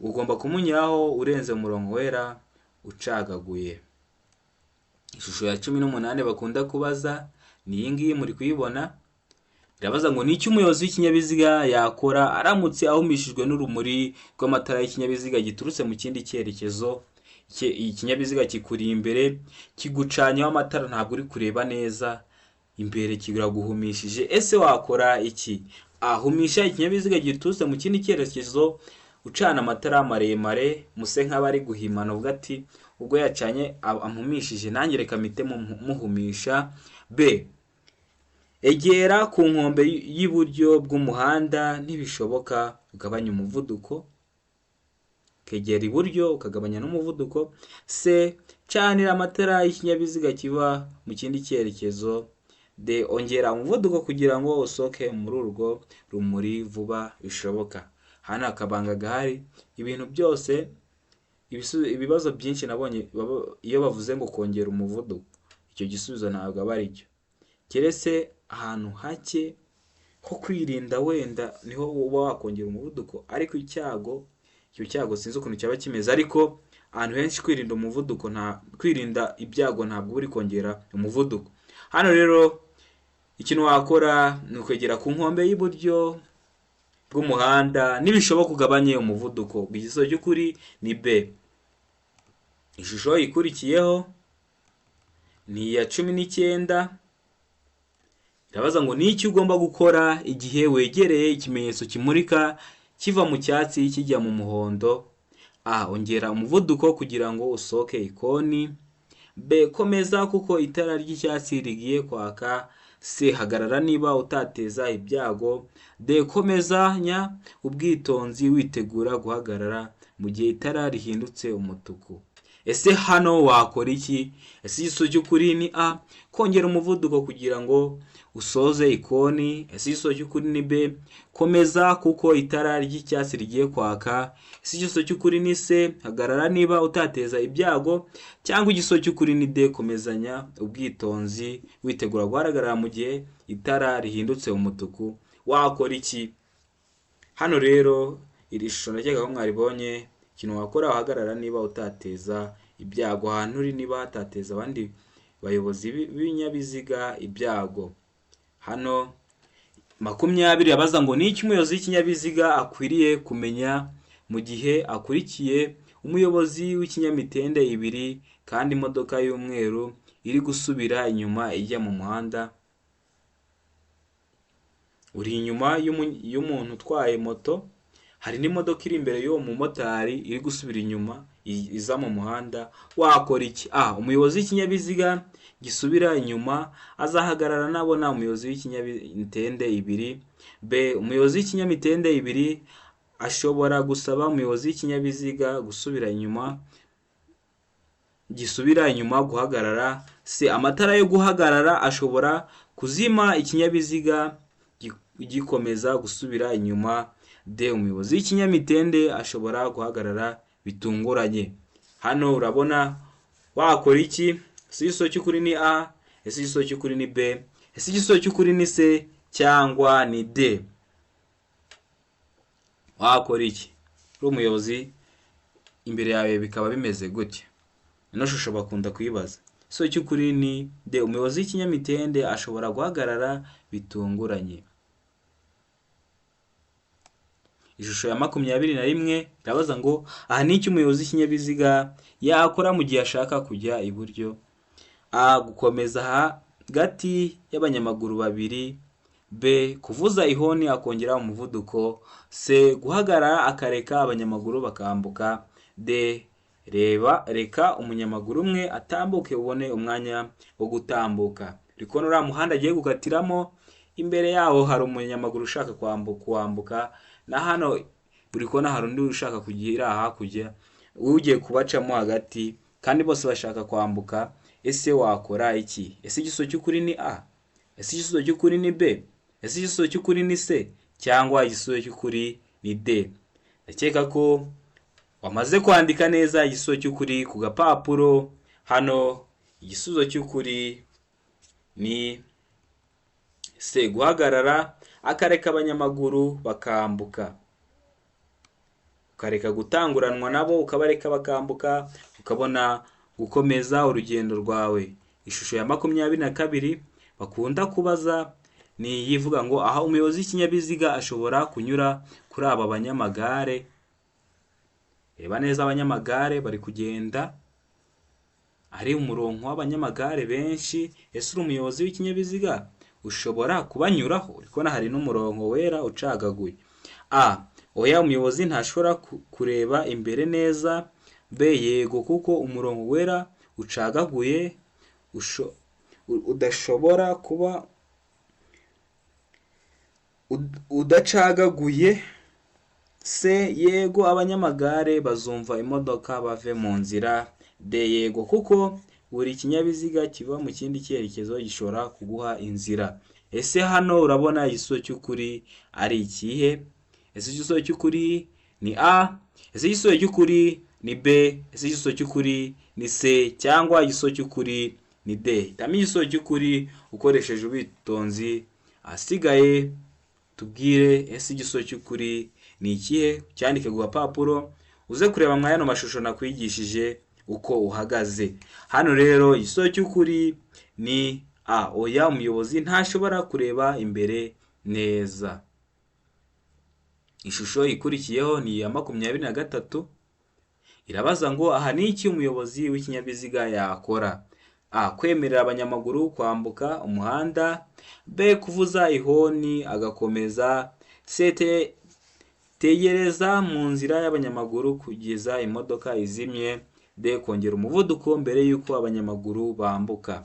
Ugomba kumunyuraho urenze umurongo wera ucagaguye. Ishusho ya 18 bakunda kubaza ni iyi ngiyi muri kuyibona. Irabaza ngo ni iki umuyobozi w'ikinyabiziga yakora aramutse ahumishijwe n'urumuri rw'amatara y'ikinyabiziga giturutse mu kindi cyerekezo. Ikinyabiziga kikuri imbere kigucanyeho amatara, ntabwo uri kureba neza, imbere kiraguhumishije. Ese wakora iki? Ahumisha ikinyabiziga giturutse mu kindi cyerekezo ucana amatara maremare, muse nk'abari guhimana uvuga ati ubwo yacanye ampumishije nanjye reka mpite muhumisha. B. Egera ku nkombe y'iburyo bw'umuhanda ntibishoboka ugabanya umuvuduko. Kegera iburyo ukagabanya n'umuvuduko. C. Canira amatara y'ikinyabiziga kiva mu kindi cyerekezo. D. Ongera umuvuduko kugira ngo usoke muri urwo rumuri vuba bishoboka. Hano akabanga gahari ibintu byose, ibibazo byinshi nabonye iyo bavuze ngo kongera umuvuduko, icyo gisubizo ntabwo aba ari cyo. Keretse ahantu hake ho kwirinda wenda niho uba wakongera umuvuduko, ariko icyo cyago sinzi ukuntu cyaba kimeze, ariko ahantu henshi kwirinda umuvuduko kwirinda ibyago ntabwo uri kongera umuvuduko. Hano rero ikintu wakora ni ukwegera ku nkombe y'iburyo bw'umuhanda nibishoboka ugabanye umuvuduko. Igisubizo cy'ukuri ni B. Ishusho ikurikiyeho ni iya 19. Irabaza ngo ni iki ugomba gukora igihe wegereye ikimenyetso kimurika kiva mu cyatsi kijya mu muhondo. A. Ongera umuvuduko kugira ngo usoke ikoni. B. Komeza kuko itara ry'icyatsi rigiye kwaka. C. Hagarara niba utateza ibyago. D. Komezanya ubwitonzi witegura guhagarara mu gihe itara rihindutse umutuku. Ese hano wakora iki? Ese igisubizo cy'ukuri ni A. Kongera umuvuduko kugira ngo usoze ikoni. Ese igisubizo cy'ukuri ni B. Komeza kuko itara ry'icyatsi rigiye kwaka. Ese igisubizo cy'ukuri ni C. Hagarara niba utateza ibyago. Cyangwa igisubizo cy'ukuri ni D. Komezanya ubwitonzi witegura guhagarara mu gihe itara rihindutse umutuku. Wakora iki? Hano rero iri shusho ndakeka ko mwaribonye. Ikintu wakora wahagarara niba utateza ibyago ahantu uri, niba hatateza abandi bayobozi b'ibinyabiziga ibyago. Hano 20 yabaza ngo ni iki umuyobozi w'ikinyabiziga akwiriye kumenya mu gihe akurikiye umuyobozi w'ikinyamitende ibiri kandi imodoka y'umweru iri gusubira inyuma ijya mu muhanda. Uri inyuma y'umuntu utwaye moto, hari n'imodoka iri imbere y'uwo mumotari iri gusubira inyuma iza mu muhanda. Wakora iki? Umuyobozi w'ikinyabiziga gisubira inyuma azahagarara nabona umuyobozi w'ikinyamitende ibiri. B, umuyobozi w'ikinyamitende ibiri ashobora gusaba umuyobozi w'ikinyabiziga gisubira inyuma guhagarara. C, amatara yo guhagarara ashobora kuzima ikinyabiziga gikomeza gusubira inyuma. D, umuyobozi w'ikinyamitende ashobora guhagarara bitunguranye. Hano urabona wakora iki? Ese igisubizo cy'ukuri ni A, ese igisubizo cy'ukuri ni B, ese igisubizo cy'ukuri ni C cyangwa ni D? Wakora iki? Uri umuyobozi imbere yawe bikaba bimeze gutya. Ino shusho bakunda kuyibaza. Igisubizo cy'ukuri ni D, umuyobozi w'ikinyamitende ashobora guhagarara bitunguranye. Ishusho ya 21 irabaza ngo aha ni iki umuyobozi w'ikinyabiziga yakora mu gihe ashaka kujya iburyo? A, gukomeza hagati y'abanyamaguru babiri. B, kuvuza ihoni akongera umuvuduko. C, guhagarara akareka abanyamaguru bakambuka. D, reka umunyamaguru umwe atambuke ubone umwanya wo gutambuka. Rikona uriya muhanda agiye gukatiramo, imbere yaho hari umunyamaguru ushaka kwambuka, na hano buri kona hari undi ushaka kugira hakurya, ugiye kubacamo hagati, kandi bose bashaka kwambuka. Ese wakora iki? Ese igisubizo cy'ukuri ni A, ese igisubizo cy'ukuri ni B, ese igisubizo cy'ukuri ni C cyangwa igisubizo cy'ukuri ni D? Ndakeka ko wamaze kwandika neza igisubizo cy'ukuri ku gapapuro. Hano igisubizo cy'ukuri ni C, guhagarara akareka abanyamaguru bakambuka, ukareka gutanguranwa nabo, ukabareka bakambuka, ukabona gukomeza urugendo rwawe. Ishusho ya 22 bakunda kubaza ni yivuga ngo aha umuyobozi w'ikinyabiziga ashobora kunyura kuri aba banyamagare. Reba neza, abanyamagare bari kugenda, ari umurongo w'abanyamagare benshi. Ese uri umuyobozi w'ikinyabiziga ushobora kubanyuraho? Urikona hari n'umurongo wera ucagaguye. A, oya, umuyobozi ntashobora kureba imbere neza. B, yego, kuko umurongo wera ucagaguye udashobora kuba udacagaguye. C, yego, abanyamagare bazumva imodoka bave mu nzira. D, yego, kuko buri kinyabiziga kiva mu kindi cyerekezo gishobora kuguha inzira. Ese hano urabona igisubizo cy'ukuri ari ikihe? Ese igisubizo cy'ukuri ni A, ese igisubizo cy'ukuri ni B, ese igisubizo cy'ukuri ni C cyangwa igisubizo cy'ukuri ni D? Hitamo igisubizo cy'ukuri ukoresheje ubwitonzi. Asigaye tubwire ese igisubizo cy'ukuri ni ikihe, cyandike ku gapapuro, uze kureba mwa yano mashusho nakwigishije uko uhagaze. Hano rero igisubizo cy'ukuri ni A, oya, umuyobozi ntashobora kureba imbere neza. Ishusho ikurikiyeho ni ya 23 irabaza ngo aha ni iki umuyobozi w'ikinyabiziga yakora? A, kwemerera abanyamaguru kwambuka umuhanda. B, kuvuza ihoni agakomeza. C, tegereza mu nzira y'abanyamaguru kugeza imodoka izimye. D, kongera umuvuduko mbere y'uko abanyamaguru bambuka.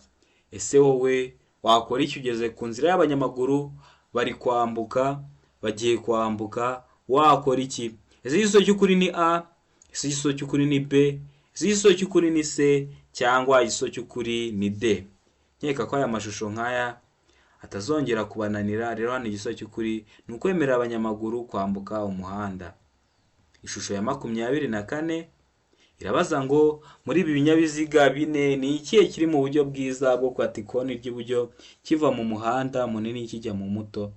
Ese wowe wakora iki ugeze ku nzira y'abanyamaguru bari kwambuka, bagiye kwambuka? Wakora iki? Ese igisubizo cy'ukuri ni A, ese igisubizo cy'ukuri ni B, ese igisubizo cy'ukuri ni C cyangwa igisubizo cy'ukuri ni D? Nkeka ko aya mashusho nk'aya atazongera kubananira. Rero hano igisubizo cy'ukuri ni ukwemerera abanyamaguru kwambuka umuhanda. Ishusho ya 24 irabaza ngo muri ibi binyabiziga bine ni ikihe kiri mu buryo bwiza bwo kwata ikoni ry'iburyo kiva mu muhanda munini kijya mu muto?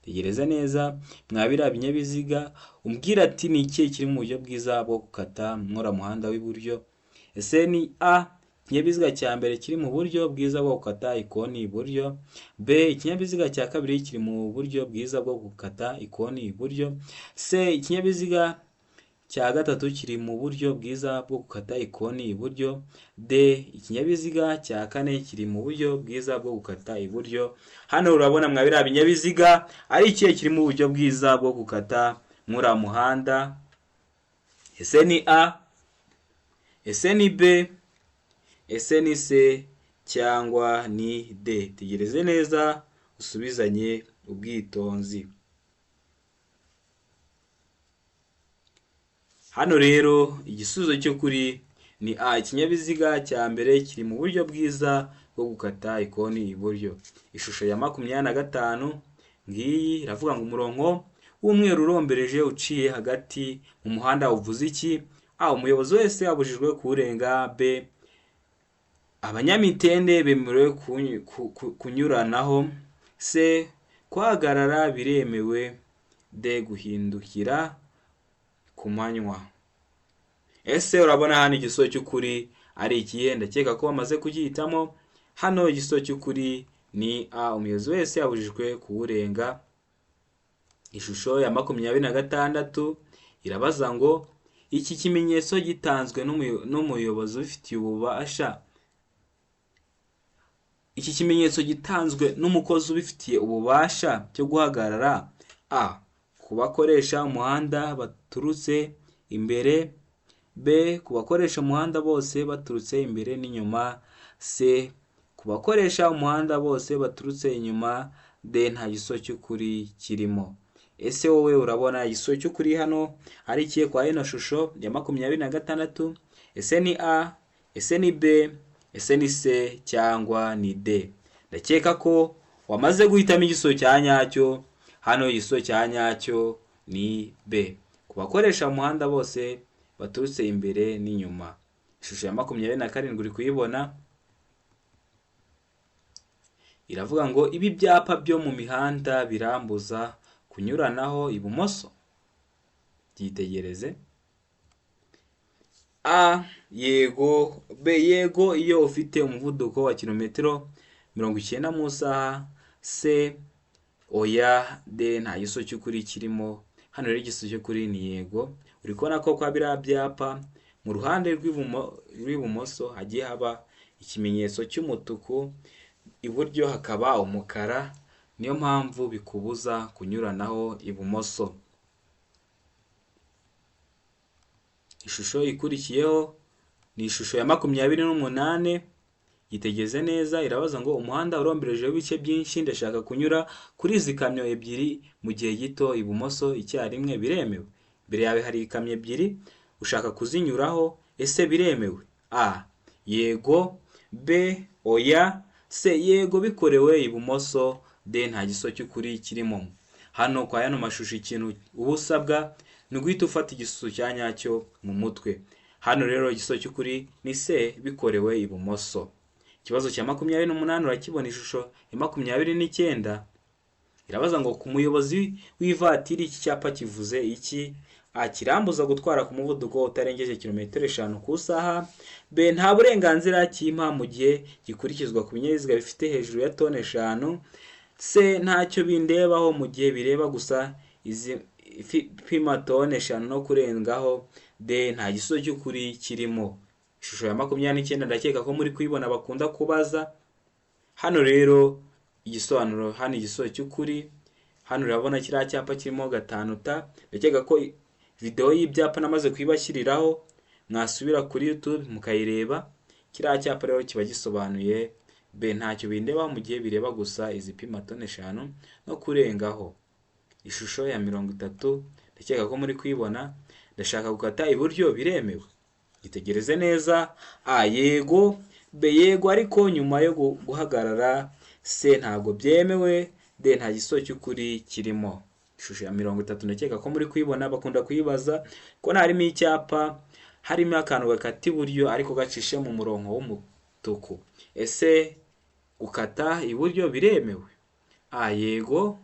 Tegereza neza mwabira binyabiziga umbwira ati ni ikihe kiri mu buryo bwiza bwo gukata mwora muhanda w'iburyo? ese ni A, ikinyabiziga cya mbere kiri mu buryo bwiza bwo gukata ikoni iburyo. B, ikinyabiziga cya kabiri kiri mu buryo bwiza bwo gukata ikoni iburyo. C, ikinyabiziga cya gatatu kiri mu buryo bwiza bwo gukata ikoni iburyo. D, ikinyabiziga cya kane kiri mu buryo bwiza bwo gukata iburyo. Hano urabona mwa biriya binyabiziga ari ikihe kiri mu buryo bwiza bwo gukata muri muhanda? Ese ni A, ese ni B, ese ni C cyangwa ni D? Tegereze neza usubizanye ubwitonzi. Hano rero igisubizo cy'ukuri ni A, ikinyabiziga cya mbere kiri mu buryo bwiza bwo gukata ikoni iburyo. Ishusho ya 25 ngiyi iravuga ngo umurongo w'umweru urombereje uciye hagati mu muhanda uvuze iki? A, umuyobozi wese abujijwe kuwurenga. B, abanyamitende bemerewe kunyuranaho. C, guhagarara biremewe. D, guhindukira ku manywa. Ese urabona hano igisubizo cy'ukuri ari ikihe? Ndakeka ko bamaze kugihitamo. Hano igisubizo cy'ukuri ni A, umuyobozi wese abujijwe kuwurenga. Ishusho ya 26 irabaza ngo iki kimenyetso gitanzwe n'umuyobozi ubifitiye ububasha. Iki kimenyetso gitanzwe n'umukozi ubifitiye ububasha cyo guhagarara. A, ku bakoresha umuhanda baturutse imbere. B, ku bakoresha umuhanda bose baturutse imbere n'inyuma. C, ku bakoresha umuhanda bose baturutse inyuma. D, nta gisubizo cy'ukuri kirimo. Ese wowe urabona igisubizo cy'ukuri hano ari ikihe kwa ino shusho ya 26? Ese ni A, ese ni B, ese ni C cyangwa ni D? Ndakeka ko wamaze guhitamo igisubizo cya nyacyo. Hano igisubizo cya nyacyo ni B, ku bakoresha umuhanda bose baturutse imbere n'inyuma. Ishusho ya 27 uri kuyibona iravuga ngo ibi byapa byo mu mihanda birambuza kunyuranaho ibumoso. Byitegereze. A, yego. B, yego iyo ufite umuvuduko wa kilometero 90 mu isaha. C, oya. D, nta gisubizo cy'ukuri kirimo. Hano rero igisubizo cy'ukuri ni yego. Uri kubona ko kwa biriya byapa mu ruhande rw'ibumoso hagiye haba ikimenyetso cy'umutuku, iburyo hakaba umukara. Niyo mpamvu bikubuza kunyuranaho ibumoso. Ishusho ikurikiyeho ni ishusho ya 28. Yitegeze neza, irabaza ngo umuhanda uromberejeho ibice byinshi, ndashaka kunyura kuri izi kamyo ebyiri mu gihe gito ibumoso icyarimwe, biremewe? Mbere yawe hari ikamyo ebyiri ushaka kuzinyuraho, ese biremewe? A, yego. B, oya. C, yego bikorewe ibumoso. D, nta gisubizo cy'ukuri kirimo. Hano kwa yano mashusho ikintu uba usabwa ni guhita ufata igisubizo cya nyacyo mu mutwe. Hano rero igisubizo cy'ukuri ni C, bikorewe ibumoso. Ikibazo cya 28 urakibona ishusho ya 29. Irabaza ngo ku muyobozi w'ivatiri iki cyapa kivuze iki? A, kirambuza gutwara ku muvuduko utarengeje kilometero 5 ku isaha. B, nta burenganzira kimpa mu gihe gikurikizwa ku binyabiziga bifite hejuru ya tone 5. C, ntacyo bindebaho mu gihe bireba gusa izi pima tone 5 no kurengaho. D, nta gisubizo cy'ukuri kirimo. Ishusho ya 29 ndakeka ko muri kuyibona bakunda kubaza. Hano rero igisobanuro, hano igisubizo cy'ukuri. Hano urabona kiriya cyapa kirimo 5T. Ndakeka ko video y'ibyapa namaze kuyibashyiriraho, mwasubira kuri YouTube mukayireba. Kiriya cyapa rero kiba gisobanuye B, ntacyo bindebaho mu gihe bireba gusa izipima tone 5 no kurengaho. Ishusho ya 30 ndakeka ko muri kuyibona. Ndashaka gukata iburyo, biremewe? Itegereze neza. A, yego. B, yego ariko nyuma yo guhagarara. C, ntabwo byemewe. D, nta gisubizo cy'ukuri kirimo. Ishusho ya 30 ndakeka ko muri kuyibona, bakunda kuyibaza ko harimo icyapa, harimo akantu gakata iburyo ariko gacishe mu murongo w'umutuku. Ese gukata iburyo biremewe? A, yego.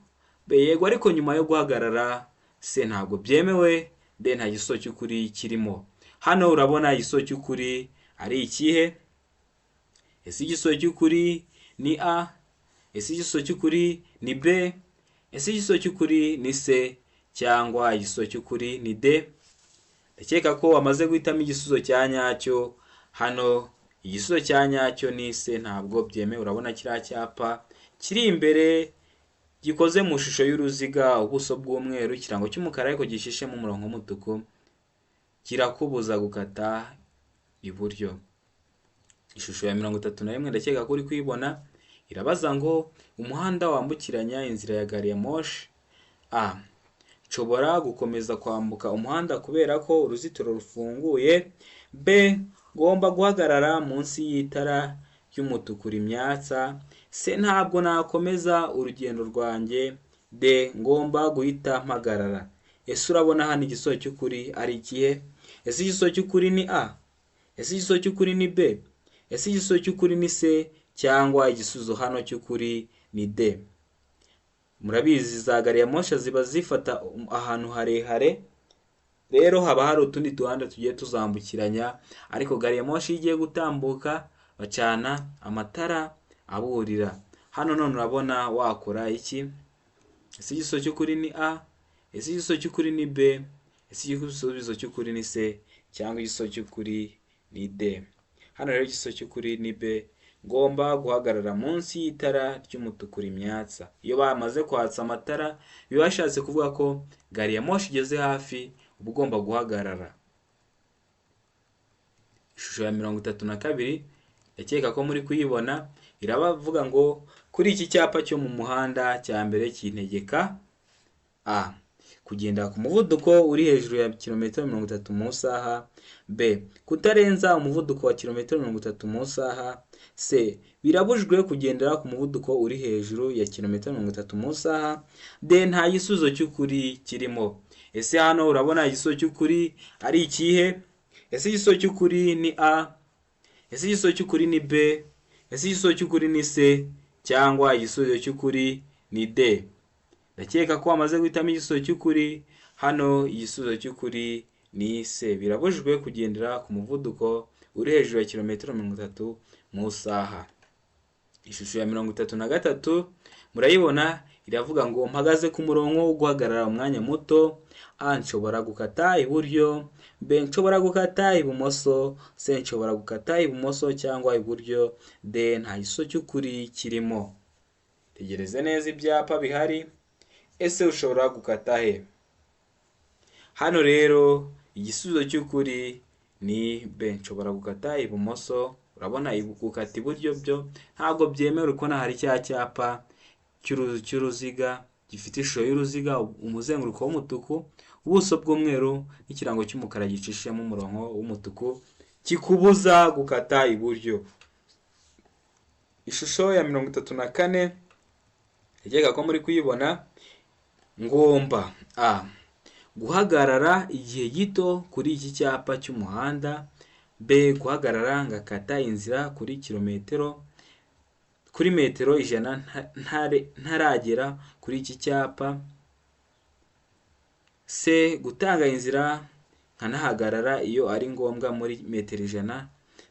B, yego ariko nyuma yo guhagarara. C, ntabwo byemewe. D, nta gisubizo cy'ukuri kirimo. Hano urabona igisubizo cy'ukuri ari ikihe? Ese igisubizo cy'ukuri ni A? Ese igisubizo cy'ukuri ni B? Ese igisubizo cy'ukuri ni C? Cyangwa igisubizo cy'ukuri ni D? Ndakeka ko wamaze guhitamo igisubizo cya nyacyo. Hano igisubizo cya nyacyo ni C, ntabwo byemewe. Urabona kiriya cyapa kiri imbere gikoze mu ishusho y'uruziga, ubuso bw'umweru, ikirango cy'umukara ariko gishishemo umurongo w'umutuku, kirakubuza gukata iburyo. Ishusho ya 31 ndakeka ko uri kuyibona, irabaza ngo umuhanda wambukiranya inzira ya gari ya moshi. A. Nshobora gukomeza kwambuka umuhanda kubera ko uruzitiro rufunguye. B. Ngomba guhagarara munsi y'itara ry'umutuku rimyatsa. C. Ntabwo nakomeza urugendo rwanjye. D. Ngomba guhita mpagarara. Ese urabona hano igisubizo cy'ukuri ari ikihe? Ese igisubizo cy'ukuri ni A? Ese igisubizo cy'ukuri ni B? Ese igisubizo cy'ukuri ni C? Cyangwa igisubizo hano cy'ukuri ni D? Murabizi za gari ya moshi ziba zifata ahantu harehare, rero haba hari utundi duhanda tugiye tuzambukiranya, ariko gari ya moshi igiye gutambuka bacana amatara aburira. Hano none urabona wakora iki? Ese igisubizo cy'ukuri ni A? Ese igisubizo cy'ukuri ni B? Ese igisubizo cy'ukuri ni C? Cyangwa igisubizo cy'ukuri ni D? Hano rero igisubizo cy'ukuri ni B. Ngomba guhagarara munsi y'itara ry'umutuku rimyatsa. Iyo bamaze kwatsa amatara biba bishatse kuvuga ko gari ya moshi igeze hafi, uba ugomba guhagarara. Ishusho ya 32 ndakeka ko muri kuyibona, irabavuga ngo kuri iki cyapa cyo mu muhanda cya mbere kintegeka A. Kugenda ku muvuduko uri hejuru ya kilometero 30 mu isaha. B. Kutarenza umuvuduko wa kilometero 30 mu isaha. C. Birabujwe kugendera ku muvuduko uri hejuru ya kilometero 30 mu isaha. D. Nta gisubizo cy'ukuri kirimo. Ese hano urabona igisubizo cy'ukuri ari ikihe? Ese igisubizo cy'ukuri ni A? Ese igisubizo cy'ukuri ni B? Ese igisubizo cy'ukuri ni C? Cyangwa igisubizo cy'ukuri ni D? Ndakeka ko wamaze guhitamo igisubizo cy'ukuri. Hano igisubizo cy'ukuri ni C. Birabujwe kugendera ku muvuduko uri hejuru ya kilometero 30 mu isaha. Ishusho ya 33 murayibona, iravuga ngo mpagaze ku murongo wo guhagarara umwanya muto. A. Nshobora gukata iburyo. B. Nshobora gukata ibumoso. C. Nshobora gukata ibumoso cyangwa iburyo. D. Nta gisubizo cy'ukuri kirimo. Tegereze neza ibyapa bihari. Ese ushobora gukata he? Hano rero igisubizo cy'ukuri ni B. Nshobora gukata ibumoso. Urabona gukata iburyo byo ntabwo byemewe, uko hari cya cyapa cy'uruziga gifite ishusho y'uruziga, umuzenguruko w'umutuku, ubuso bw'umweru n'ikirango cy'umukara gicishemo umurongo w'umutuku, kikubuza gukata iburyo. Ishusho ya 34 ndakeka ko muri kuyibona. Ngomba A. Guhagarara igihe gito kuri iki cyapa cy'umuhanda. B. Guhagarara ngakata inzira kuri metero 100 ntaragera kuri iki cyapa. C. Gutanga inzira nkanahagarara iyo ari ngombwa muri metero 100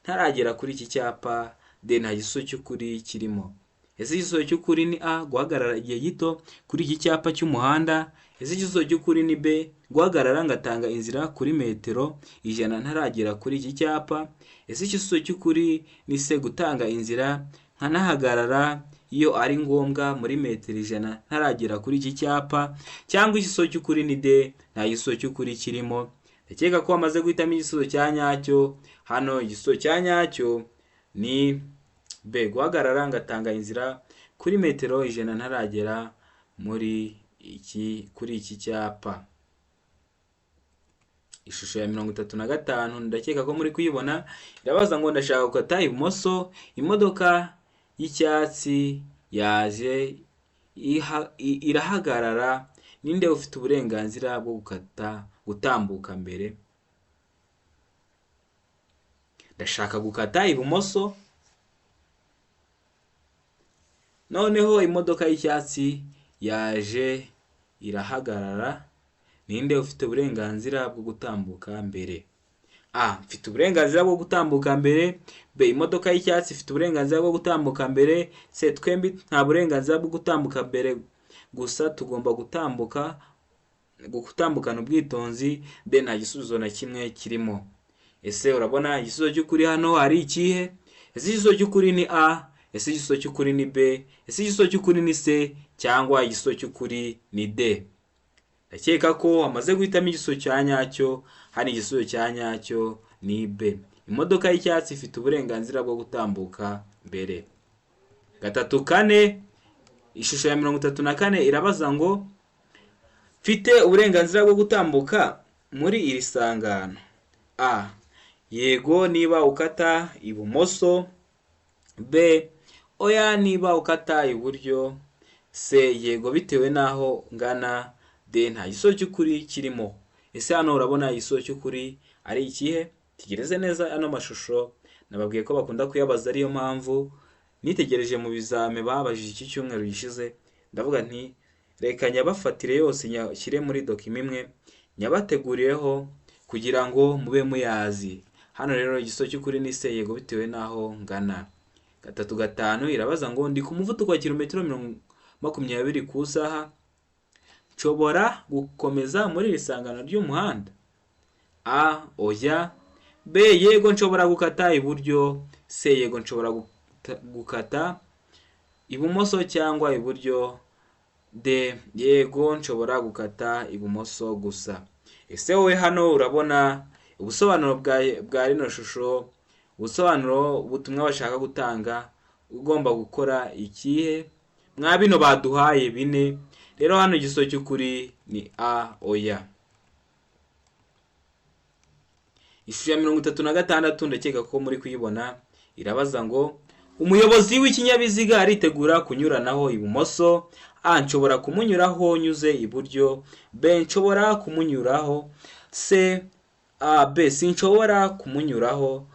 ntaragera kuri iki cyapa. D. Nta gisubizo cy'ukuri kirimo. Ese igisubizo cy'ukuri ni A. Guhagarara igihe gito kuri iki cyapa cy'umuhanda. Ese igisubizo cy'ukuri ni B. Guhagarara ngatanga inzira kuri metero 100 ntaragera kuri iki cyapa. Ese igisubizo cy'ukuri ni C. Gutanga inzira nkanahagarara iyo ari ngombwa muri metero 100 ntaragera kuri iki cyapa. Cyangwa igisubizo cy'ukuri ni D. Nta gisubizo cy'ukuri kirimo. Ndakeka ko wamaze guhitamo igisubizo cya nyacyo. Hano igisubizo cya nyacyo ni B. Guhagarara ngatanga inzira kuri metero 100 ntaragera kuri iki cyapa. Ishusho ya 35 ndakeka ko muri kuyibona, irabaza ngo ndashaka gukata ibumoso. Imodoka y'icyatsi yaje irahagarara. Ninde ufite uburenganzira bwo gutambuka mbere? Ndashaka gukata ibumoso. Noneho imodoka y'icyatsi yaje irahagarara. Ninde ufite uburenganzira bwo gutambuka mbere? A. Mfite uburenganzira bwo gutambuka mbere. B. Imodoka y'icyatsi ifite uburenganzira bwo gutambuka mbere. C. Twembi nta burenganzira bwo gutambuka mbere, gusa tugomba gutambukana ubwitonzi. D. Nta gisubizo na kimwe kirimo. Ese urabona igisubizo cy'ukuri hano ari ikihe? Ese igisubizo cy'ukuri ni A? Ese igisubizo cy'ukuri ni B? Ese igisubizo cy'ukuri ni C? Cyangwa igisubizo cy'ukuri ni D? Ndakeka ko wamaze guhitamo igisubizo cya nyacyo. Hano igisubizo cya nyacyo ni B. Imodoka y'icyatsi ifite uburenganzira bwo gutambuka mbere. 3-4 ishusho ya 34 irabaza ngo mfite uburenganzira bwo gutambuka muri iri sangano. A. Yego niba ukata ibumoso. B. Oya niba ukata iburyo. C. Yego bitewe naho ngana. D. Nta gisubizo cy'ukuri kirimo. Ese hano urabona igisubizo cy'ukuri ari ikihe? Tegereze neza ano mashusho, nababwiye ko bakunda kuyabaza, ariyo mpamvu nitegereje mu bizame babajije iki cyumweru gishize ndavuga nti reka nyabafatire yose nyashyire muri dokima imwe nyabategurireho kugira ngo mube muyazi. Hano rero igisubizo cy'ukuri ni C. Yego bitewe naho ngana. 3-5 irabaza ngo ndi ku muvuduko wa kilometero 20 ku isaha, nshobora gukomeza muri iri sangano ry'umuhanda? A. Oya. B. Yego nshobora gukata iburyo. C. Yego nshobora gukata ibumoso cyangwa iburyo. D. Yego nshobora gukata ibumoso gusa. Ese wowe hano urabona ubusobanuro bwa rino shusho, ubusobanuro ubutumwa bashaka gutanga, ugomba gukora ikihe? Mwa bino baduhaye bine. Rero hano igisubizo cy'ukuri ni A. Oya. Ishusho ya 36 ndakeka ko muri kuyibona irabaza ngo umuyobozi w'ikinyabiziga aritegura kunyuranaho ibumoso. A. Nshobora kumunyuraho nyuze iburyo. B. Nshobora kumunyuraho. C. B. Sinshobora kumunyuraho.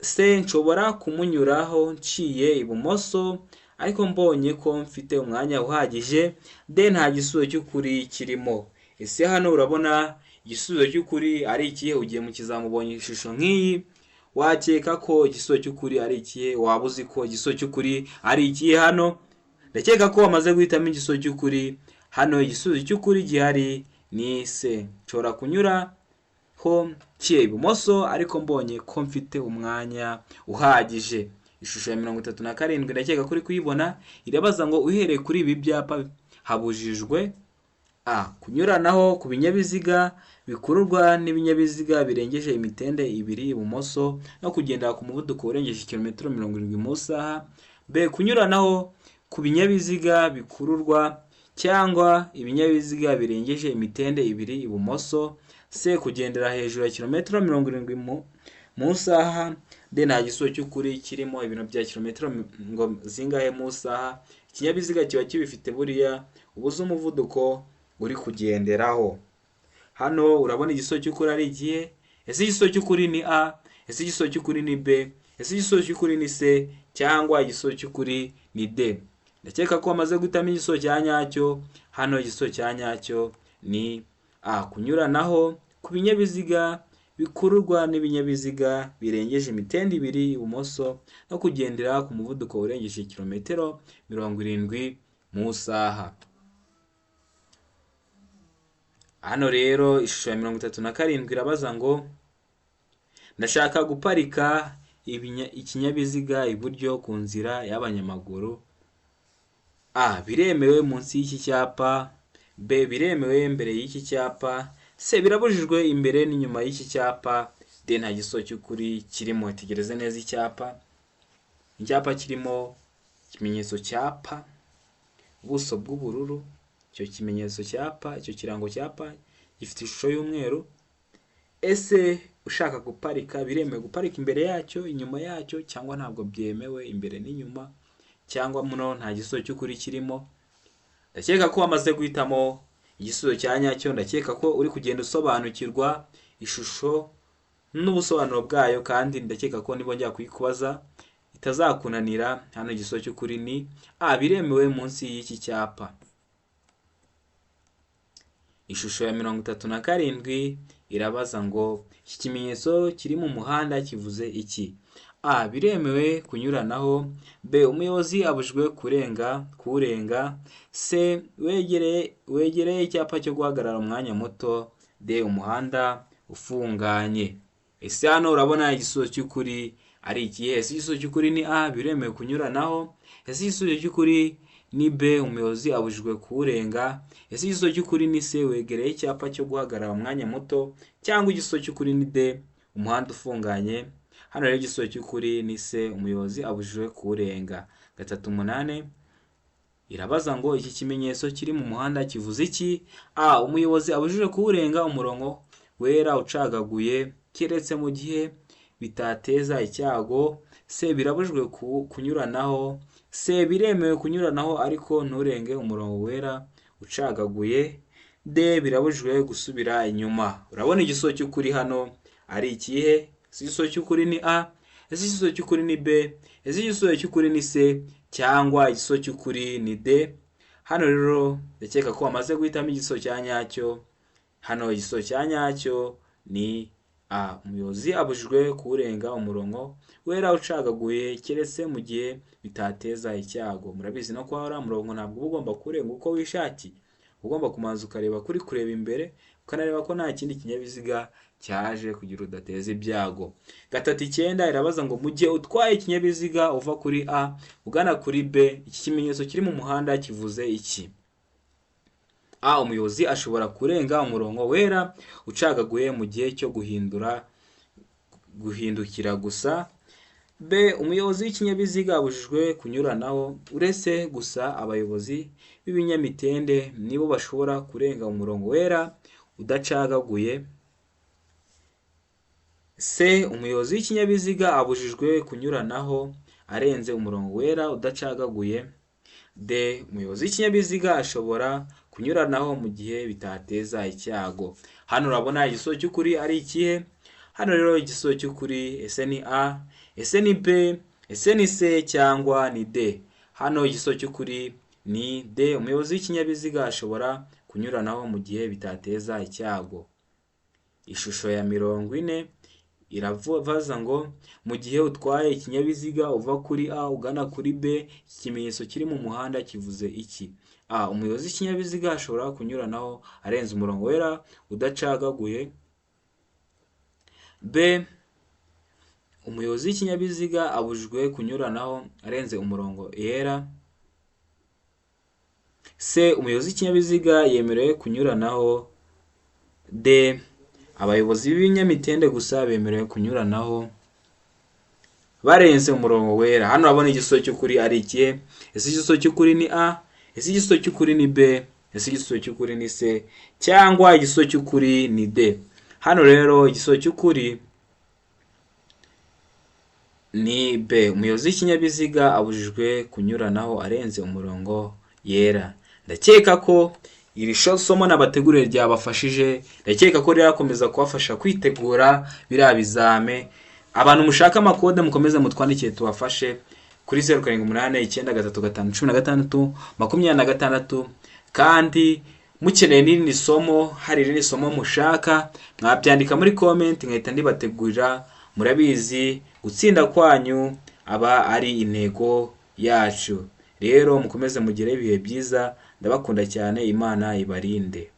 C. Nshobora kumunyuraho nciye ibumoso ariko mbonye ko mfite umwanya uhagije. D. Nta gisubizo cy'ukuri kirimo. Ese hano urabona igisubizo cy'ukuri ari ikihe? Ugiye mu kizamubonye ishusho nk'iyi wakeka ko igisubizo cy'ukuri ari ikihe? Waba uzi ko igisubizo cy'ukuri ari ikihe hano? Ndakeka ko wamaze guhitamo igisubizo cy'ukuri. Hano igisubizo cy'ukuri gihari ni C. Nshobora kunyuraho nciye ibumoso ariko mbonye ko mfite umwanya uhagije. Ishusho ya 37 ndakeka kuri kuyibona irabaza ngo uhereye kuri ibi byapa habujijwe: A. Kunyuranaho ku binyabiziga bikururwa n'ibinyabiziga birengeje imitende 2 ibumoso no kugendera ku muvuduko urengeje kilometero 70 mu isaha. B. Kunyuranaho ku binyabiziga bikururwa cyangwa ibinyabiziga birengeje imitende 2 ibumoso. C. Kugendera hejuru ya kilometero 70 mu isaha. D. Nta gisubizo cy'ukuri kirimo. Ibintu bya kilometero ngo zingahe mu isaha ikinyabiziga kiba kibifite buriya ubuze umuvuduko uri kugenderaho. Hano urabona igisubizo cy'ukuri ari igihe? Ese igisubizo cy'ukuri ni A? Ese igisubizo cy'ukuri ni B? Ese igisubizo cy'ukuri ni C? Cyangwa igisubizo cy'ukuri ni D? Ndakeka ko wamaze guhitamo igisubizo cya nyacyo. Hano igisubizo cya nyacyo ni A. Kunyuranaho ku binyabiziga bikururwa n'ibinyabiziga birengeje imitende 2 ibumoso no kugendera ku muvuduko urengeje kilometero 70 mu isaha. Hano rero ishusho ya 37 irabaza ngo ndashaka guparika ikinyabiziga iburyo ku nzira y'abanyamaguru. A. Biremewe munsi y'iki cyapa. B. Biremewe mbere y'iki cyapa. C. Birabujijwe imbere n'inyuma y'iki cyapa. D. Nta gisubizo cy'ukuri kirimo. Tegereze neza icyapa. Icyapa kirimo ikimenyetso cyapa, ubuso bw'ubururu, icyo kimenyetso cyapa, icyo kirango cyapa gifite ishusho y'umweru. Ese ushaka guparika biremewe guparika imbere yacyo, inyuma yacyo, cyangwa ntabwo byemewe imbere n'inyuma, cyangwa muno nta gisubizo cy'ukuri kirimo? Ndakeka ko wamaze guhitamo igisubizo cya nyacyo. Ndakeka ko uri kugenda usobanukirwa ishusho n'ubusobanuro bwayo, kandi ndakeka ko nibongera kuyikubaza itazakunanira. Hano igisubizo cy'ukuri ni A. Biremewe munsi y'iki cyapa. Ishusho ya 37 irabaza ngo iki kimenyetso kiri mu muhanda kivuze iki? A. Biremewe kunyuranaho. B. Umuyobozi abujijwe kuwurenga. C. Wegereye icyapa cyo guhagarara umwanya muto. D. Umuhanda ufunganye. Ese hano urabona igisubizo cy'ukuri ari ikihe? Ese igisubizo cy'ukuri ni A. Biremewe kunyuranaho. Ese igisubizo cy'ukuri ni B. Umuyobozi abujijwe kuwurenga. Ese igisubizo cy'ukuri ni C. Wegereye icyapa cyo guhagarara umwanya muto. Cyangwa igisubizo cy'ukuri ni D. Umuhanda ufunganye. Hano rero igisubizo cy'ukuri ni C. Umuyobozi abujijwe kuwurenga. 38 irabaza ngo iki kimenyetso kiri mu muhanda kivuze iki? A. Umuyobozi abujijwe kuwurenga umurongo wera ucagaguye keretse mu gihe bitateza icyago. C. Birabujijwe kunyuranaho. C. Biremewe kunyuranaho ariko nturenge umurongo wera ucagaguye. D. Birabujijwe gusubira inyuma. Urabona igisubizo cy'ukuri hano ari ikihe? Ese igisubizo cy'ukuri ni A. Ese igisubizo cy'ukuri ni B. Ese igisubizo cy'ukuri ni C. Cyangwa igisubizo cy'ukuri ni D. Hano rero ndakeka ko wamaze guhitamo igisubizo cya nyacyo. Hano igisubizo cya nyacyo ni A. Umuyobozi abujijwe kuwurenga umurongo wera ucagaguye keretse mu gihe bitateza icyago. Murabizi no kwa uriya murongo ntabwo ugomba kurenga uko wishakiye. Ugomba kumanza ukareba kureba imbere, ukanareba ko nta kindi kinyabiziga cyaje kugira udateza ibyago. 39 irabaza ngo mu gihe utwaye ikinyabiziga uva kuri A ugana kuri B, iki kimenyetso kiri mu muhanda kivuze iki? A. Umuyobozi ashobora kurenga umurongo wera ucagaguye mu gihe cyo guhindukira gusa. B. Umuyobozi w'ikinyabiziga abujijwe kunyuranaho uretse gusa abayobozi b'ibinyamitende nibo bashobora kurenga umurongo wera udacagaguye. C. Umuyobozi w'ikinyabiziga abujijwe kunyuranaho arenze umurongo wera udacagaguye. D. Umuyobozi w'ikinyabiziga ashobora kunyuranaho mu gihe bitateza icyago. Hano urabona igisubizo cy'ukuri ari ikihe? Hano rero igisubizo cy'ukuri ese ni A, ese ni B, ese ni C cyangwa ni D? Hano igisubizo cy'ukuri ni D. Umuyobozi w'ikinyabiziga ashobora kunyuranaho mu gihe bitateza icyago. Ishusho ya 40 irabaza ngo mu gihe utwaye ikinyabiziga uva kuri A ugana kuri B, iki kimenyetso kiri mu muhanda kivuze iki? A. Umuyobozi w'ikinyabiziga ashobora kunyuranaho arenze umurongo wera udacagaguye. B. Umuyobozi w'ikinyabiziga abujijwe kunyuranaho arenze umurongo yera. C. Umuyobozi w'ikinyabiziga yemerewe kunyuranaho. D. Abayobozi b'ibinyamitende gusa bemerewe kunyuranaho barenze umurongo wera. Hano urabona igisubizo cy'ukuri ari ikihe? Ese igisubizo cy'ukuri ni A, ese igisubizo cy'ukuri ni B, ese igisubizo cy'ukuri ni C cyangwa igisubizo cy'ukuri ni D? Hano rero igisubizo cy'ukuri ni B. Umuyobozi w'ikinyabiziga abujijwe kunyuranaho arenze umurongo yera. Ndakeka ko iri somo nabateguriye ryabafashije. Ndakeka ko rirakomeza kubafasha kwitegura biriya bizame. Abantu mushaka amakode mukomeze mutwandikiye tubafashe kuri 0788351526. Kandi mukeneye n'irindi somo, hari irindi somo mushaka, mwabyandika muri comment nkahita ndibategurira. Murabizi gutsinda kwanyu aba ari intego yacu. Rero mukomeze mugire ibihe byiza. Ndabakunda cyane. Imana ibarinde.